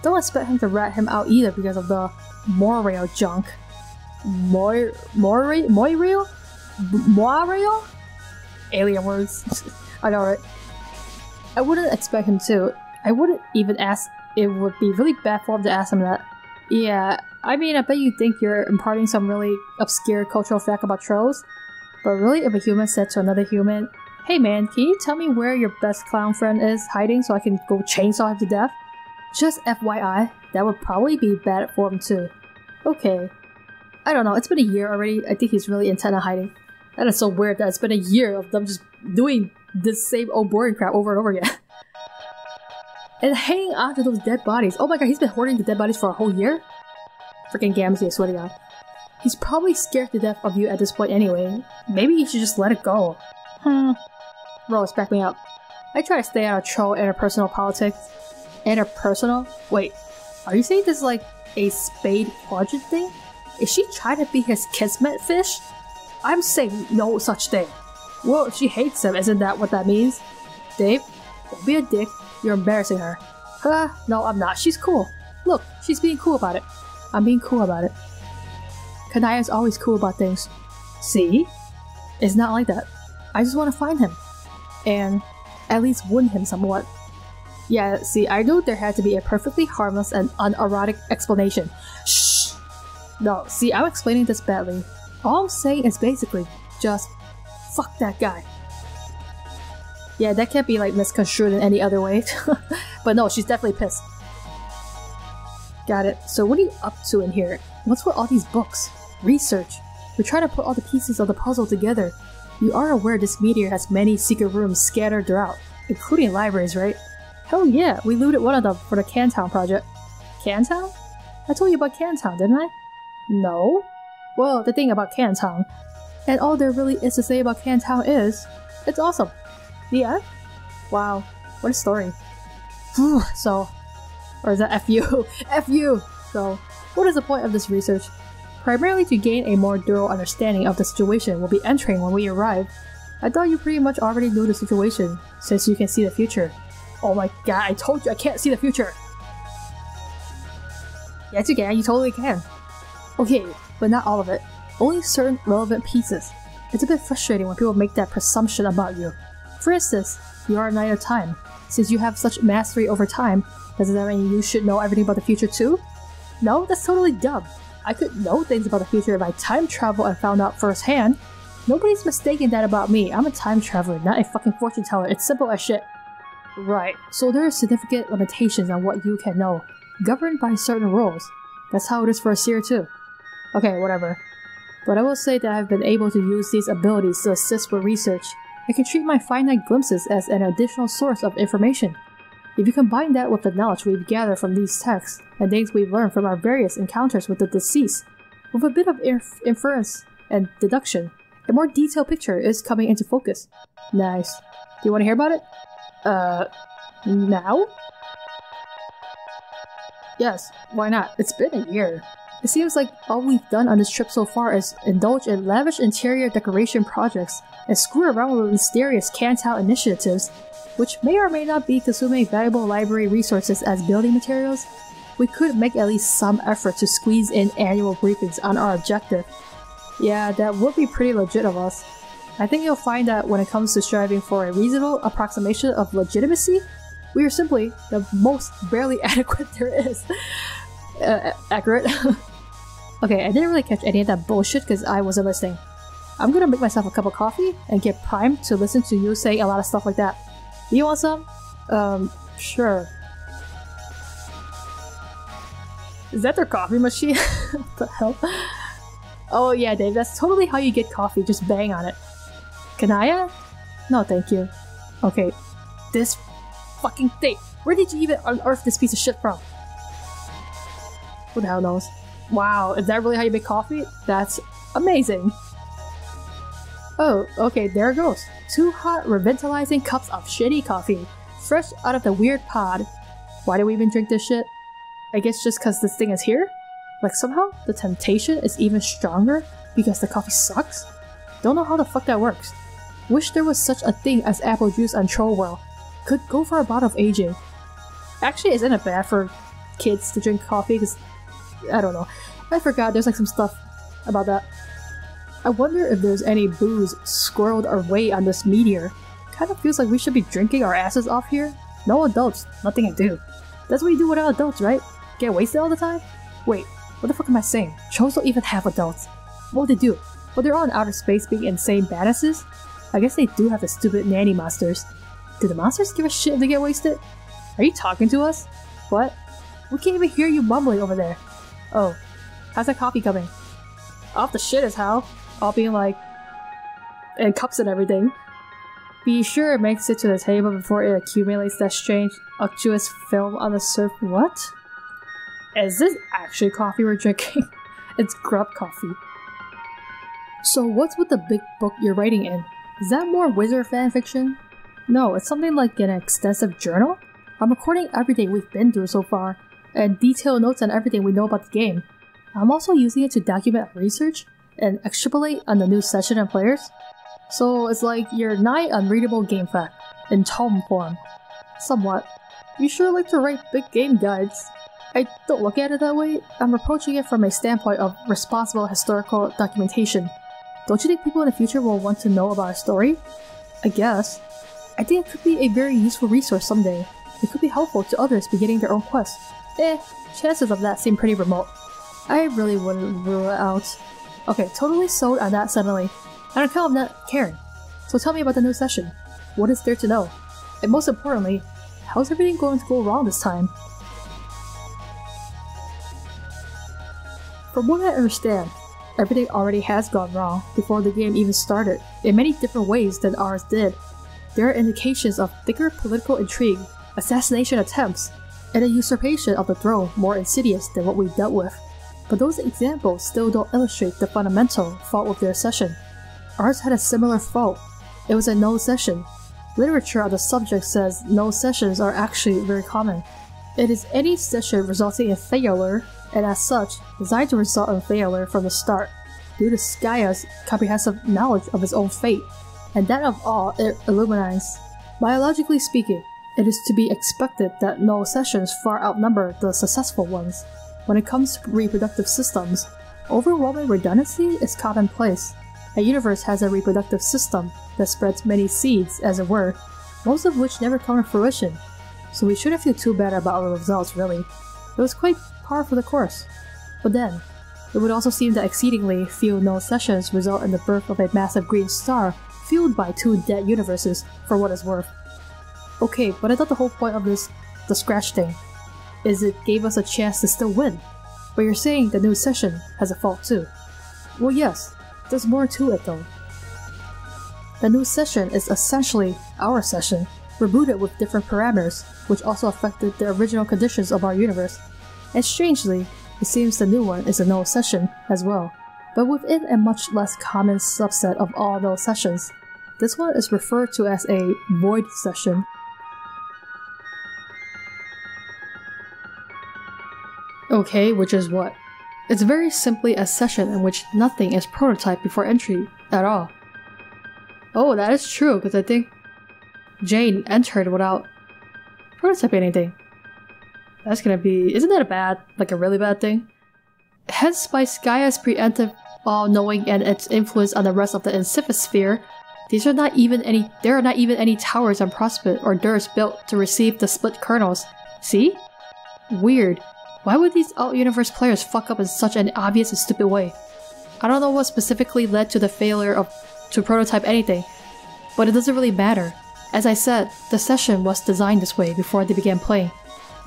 Don't expect him to rat him out either because of the Moirail junk. Moirail? Alien words. I know, right? I wouldn't expect him to. I wouldn't even ask. It would be really bad for him to ask him that. Yeah, I mean, I bet you think you're imparting some really obscure cultural fact about trolls. But really, if a human said to another human, "Hey man, can you tell me where your best clown friend is hiding so I can go chainsaw him to death?" Just FYI, that would probably be bad for him too. Okay. I don't know, it's been a year already. I think he's really intent on hiding. That is so weird that it's been a year of them just doing this same old boring crap over and over again. And hanging on to those dead bodies. Oh my god, he's been hoarding the dead bodies for a whole year? Freaking Gamzee, I swear to god. He's probably scared to death of you at this point anyway. Maybe you should just let it go. Rose, back me up. I try to stay out of troll interpersonal politics. Interpersonal? Wait, are you saying this is like a spade quadrant thing? Is she trying to be his kismet fish? I'm saying no such thing. Well, if she hates him, isn't that what that means? Dave, don't be a dick. You're embarrassing her. No, I'm not. She's cool. Look, she's being cool about it. I'm being cool about it. Kanaya's always cool about things. See? It's not like that. I just want to find him. And at least win him somewhat. Yeah, see, I knew there had to be a perfectly harmless and unerotic explanation. Shh! No, see, I'm explaining this badly. All I'm saying is basically, just fuck that guy. Yeah, that can't be like misconstrued in any other way. But no, she's definitely pissed. Got it. So what are you up to in here? What's with all these books? Research. We're trying to put all the pieces of the puzzle together. You are aware this meteor has many secret rooms scattered throughout, including libraries, right? Hell yeah, we looted one of them for the Cantown project. Cantown? I told you about Cantown, didn't I? No. Well, the thing about Cantown, and all there really is to say about Cantown is, it's awesome. The end? Wow, what a story. So, or is that F-U? F-U! So, what is the point of this research? Primarily to gain a more thorough understanding of the situation we'll be entering when we arrive. I thought you pretty much already knew the situation, since you can see the future. Oh my god, I told you I can't see the future! Yes you can, you totally can. Okay, but not all of it. Only certain relevant pieces. It's a bit frustrating when people make that presumption about you. For instance, you are a knight of time. Since you have such mastery over time, doesn't that mean you should know everything about the future too? No, that's totally dumb. I could know things about the future if I time travel and found out firsthand. Nobody's mistaken that about me. I'm a time traveler, not a fucking fortune teller. It's simple as shit. Right, so there are significant limitations on what you can know, governed by certain rules. That's how it is for a seer too. Okay, whatever. But I will say that I've been able to use these abilities to assist with research. I can treat my finite glimpses as an additional source of information. If you combine that with the knowledge we've gathered from these texts, and things we've learned from our various encounters with the deceased, with a bit of inference and deduction, a more detailed picture is coming into focus. Nice. Do you want to hear about it? Now? Yes, why not? It's been a year. It seems like all we've done on this trip so far is indulge in lavish interior decoration projects and screw around with mysterious Cantown initiatives, which may or may not be consuming valuable library resources as building materials. We could make at least some effort to squeeze in annual briefings on our objective. Yeah, that would be pretty legit of us. I think you'll find that when it comes to striving for a reasonable approximation of legitimacy, we are simply the most barely adequate there is. Accurate. Okay, I didn't really catch any of that bullshit because I wasn't listening. I'm gonna make myself a cup of coffee and get primed to listen to you say a lot of stuff like that. Do you want some? Sure. Is that their coffee machine? What the hell? Oh yeah, Dave, that's totally how you get coffee, just bang on it. Kanaya? No, thank you. Okay, this fucking thing. Where did you even unearth this piece of shit from? Who the hell knows? Wow, is that really how you make coffee? That's amazing. Oh, okay, there it goes. 2 hot, revitalizing cups of shitty coffee, fresh out of the weird pod. Why do we even drink this shit? I guess just cause this thing is here? Like somehow, the temptation is even stronger because the coffee sucks? Don't know how the fuck that works. Wish there was such a thing as apple juice on Troll World. Could go for a bottle of AJ. Actually, isn't it bad for kids to drink coffee? Because, I don't know. I forgot there's like some stuff about that. I wonder if there's any booze squirreled away on this meteor. Kind of feels like we should be drinking our asses off here. No adults, nothing to do. That's what you do without adults, right? Get wasted all the time? Wait, what the fuck am I saying? Trolls don't even have adults. What would they do? Well, they're all in outer space being insane badasses? I guess they do have the stupid nanny monsters. Do the monsters give a shit if they get wasted? Are you talking to us? What? We can't even hear you mumbling over there. Oh, how's that coffee coming? Off the shit is how. All being like... in cups and everything. Be sure it makes it to the table before it accumulates that strange, unctuous film on the surface. What? Is this actually coffee we're drinking? It's grub coffee. So what's with the big book you're writing in? Is that more wizard fanfiction? No, it's something like an extensive journal. I'm recording everything we've been through so far, and detailed notes on everything we know about the game. I'm also using it to document research and extrapolate on the new session and players. So it's like your nigh unreadable game fact, in tome form. Somewhat. You sure like to write big game guides. I don't look at it that way. I'm approaching it from a standpoint of responsible historical documentation. Don't you think people in the future will want to know about our story? I guess. I think it could be a very useful resource someday. It could be helpful to others beginning their own quest. Chances of that seem pretty remote. I really wouldn't rule it out. Okay, totally sold on that suddenly. On account of not caring. So tell me about the new session. What is there to know? And most importantly, how's everything going to go wrong this time? From what I understand, everything already has gone wrong before the game even started, in many different ways than ours did. There are indications of thicker political intrigue, assassination attempts, and a usurpation of the throne more insidious than what we dealt with. But those examples still don't illustrate the fundamental fault with their session. Ours had a similar fault. It was a no session. Literature on the subject says no sessions are actually very common. It is any session resulting in failure, and as such, designed to result in failure from the start, due to Skya's comprehensive knowledge of his own fate, and that of all it illumines. Biologically speaking, it is to be expected that no sessions far outnumber the successful ones. When it comes to reproductive systems, overwhelming redundancy is commonplace. A universe has a reproductive system that spreads many seeds, as it were, most of which never come to fruition, so we shouldn't feel too bad about our results really. It was quite par for the course. But then, it would also seem that exceedingly few no sessions result in the birth of a massive green star fueled by 2 dead universes, for what it's worth. Okay, but I thought the whole point of this, the scratch thing, is it gave us a chance to still win. But you're saying the new session has a fault too. Well yes, there's more to it though. The new session is essentially our session, rebooted with different parameters, which also affected the original conditions of our universe. And strangely, it seems the new one is a no session as well, but within a much less common subset of all no sessions. This one is referred to as a void session. Okay, which is what? It's very simply a session in which nothing is prototyped before entry at all. Oh, that is true, because I think Jane entered without prototyping anything. That's gonna be... isn't that a bad, like a really bad thing? Hence, by Skya's preemptive all-knowing and its influence on the rest of the Insifosphere, there are not even any towers on Prospect or Durst built to receive the split kernels. See? Weird. Why would these out-universe players fuck up in such an obvious and stupid way? I don't know what specifically led to the failure to prototype anything, but it doesn't really matter. As I said, the session was designed this way before they began playing.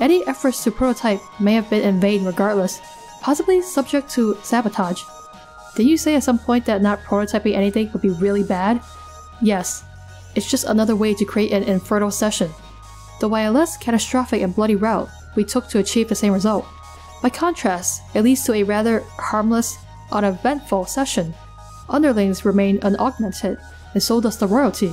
Any efforts to prototype may have been in vain regardless, possibly subject to sabotage. Did you say at some point that not prototyping anything would be really bad? Yes. It's just another way to create an infertile session. Though by a less catastrophic and bloody route we took to achieve the same result. By contrast, it leads to a rather harmless, uneventful session. Underlings remain unaugmented, and so does the royalty.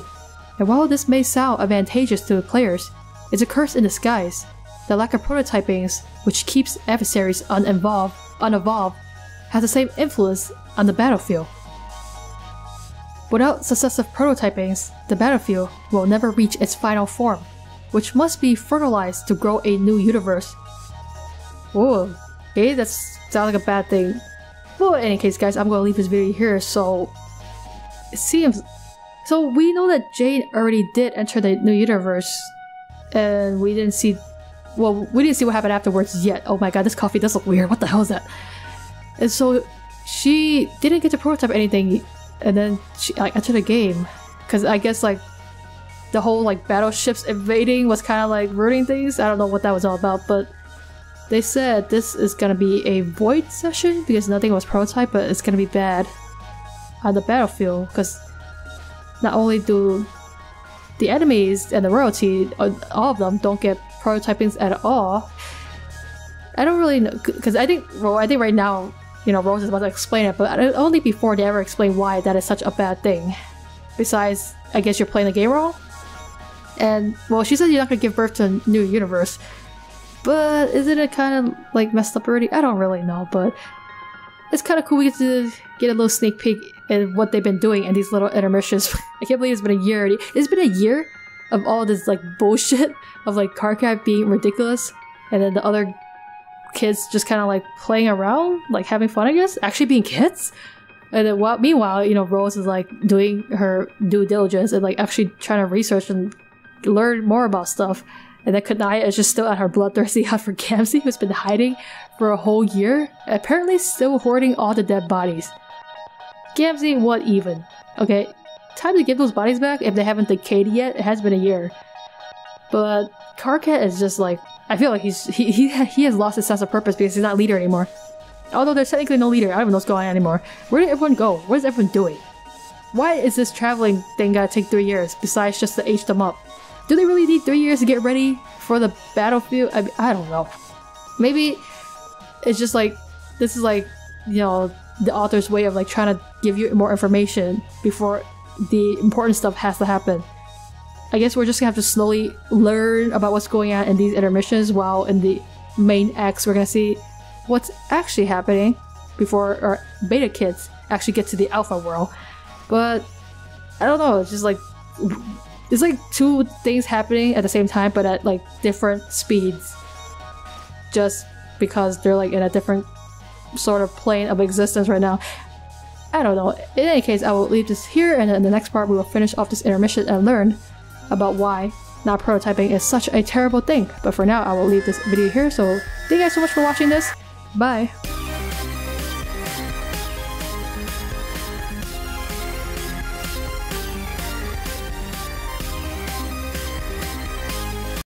And while this may sound advantageous to the players, it's a curse in disguise. The lack of prototypings, which keeps adversaries unevolved, has the same influence on the battlefield. Without successive prototypings, the battlefield will never reach its final form, which must be fertilized to grow a new universe. Whoa, okay, that sounds like a bad thing. Well, in any case, guys, I'm gonna leave this video here, so... It seems... So we know that Jane already did enter the new universe, and we didn't see... Well, we didn't see what happened afterwards yet. Oh my god, this coffee does look weird, what the hell is that? And so, she didn't get to prototype anything, and then she entered the game. Because I guess, like, the whole, like, battleships invading was kind of, like, ruining things. I don't know what that was all about, but... They said this is gonna be a void session because nothing was prototyped, but it's gonna be bad on the battlefield because not only do the enemies and the royalty, all of them, don't get prototypings at all. I don't really know because I think right now, you know, Rose is about to explain it, but only before they ever explain why that is such a bad thing. Besides, I guess you're playing the game wrong. And well, she said you're not gonna give birth to a new universe. But isn't it kind of like messed up already? I don't really know, but it's kind of cool we get to get a little sneak peek at what they've been doing in these little intermissions. I can't believe it's been a year already. It's been a year of all this like bullshit of like Carcat being ridiculous and then the other kids just kind of like playing around, like having fun, I guess, actually being kids. And then meanwhile, you know, Rose is like doing her due diligence and like actually trying to research and learn more about stuff. And then Kanaya is just still at her bloodthirsty hunt for Gamzee, who's been hiding for a whole year, apparently still hoarding all the dead bodies. Gamzee, what even? Okay, time to give those bodies back if they haven't decayed yet. It has been a year. But Carcat is just like, I feel like he has lost his sense of purpose because he's not leader anymore. Although there's technically no leader, I don't even know what's going on anymore. Where did everyone go? What is everyone doing? Why is this traveling thing gotta take 3 years besides just to age them up? do they really need 3 years to get ready for the battlefield? I don't know. Maybe it's just like, this is like, you know, the author's way of like trying to give you more information before the important stuff has to happen. I guess we're just gonna have to slowly learn about what's going on in these intermissions, while in the main acts we're gonna see what's actually happening before our beta kids actually get to the alpha world. But I don't know, it's just like, it's like two things happening at the same time but at like different speeds, just because they're like in a different sort of plane of existence right now. I don't know. In any case, I will leave this here, and in the next part we will finish off this intermission and learn about why not prototyping is such a terrible thing. But for now, I will leave this video here, so thank you guys so much for watching this. Bye!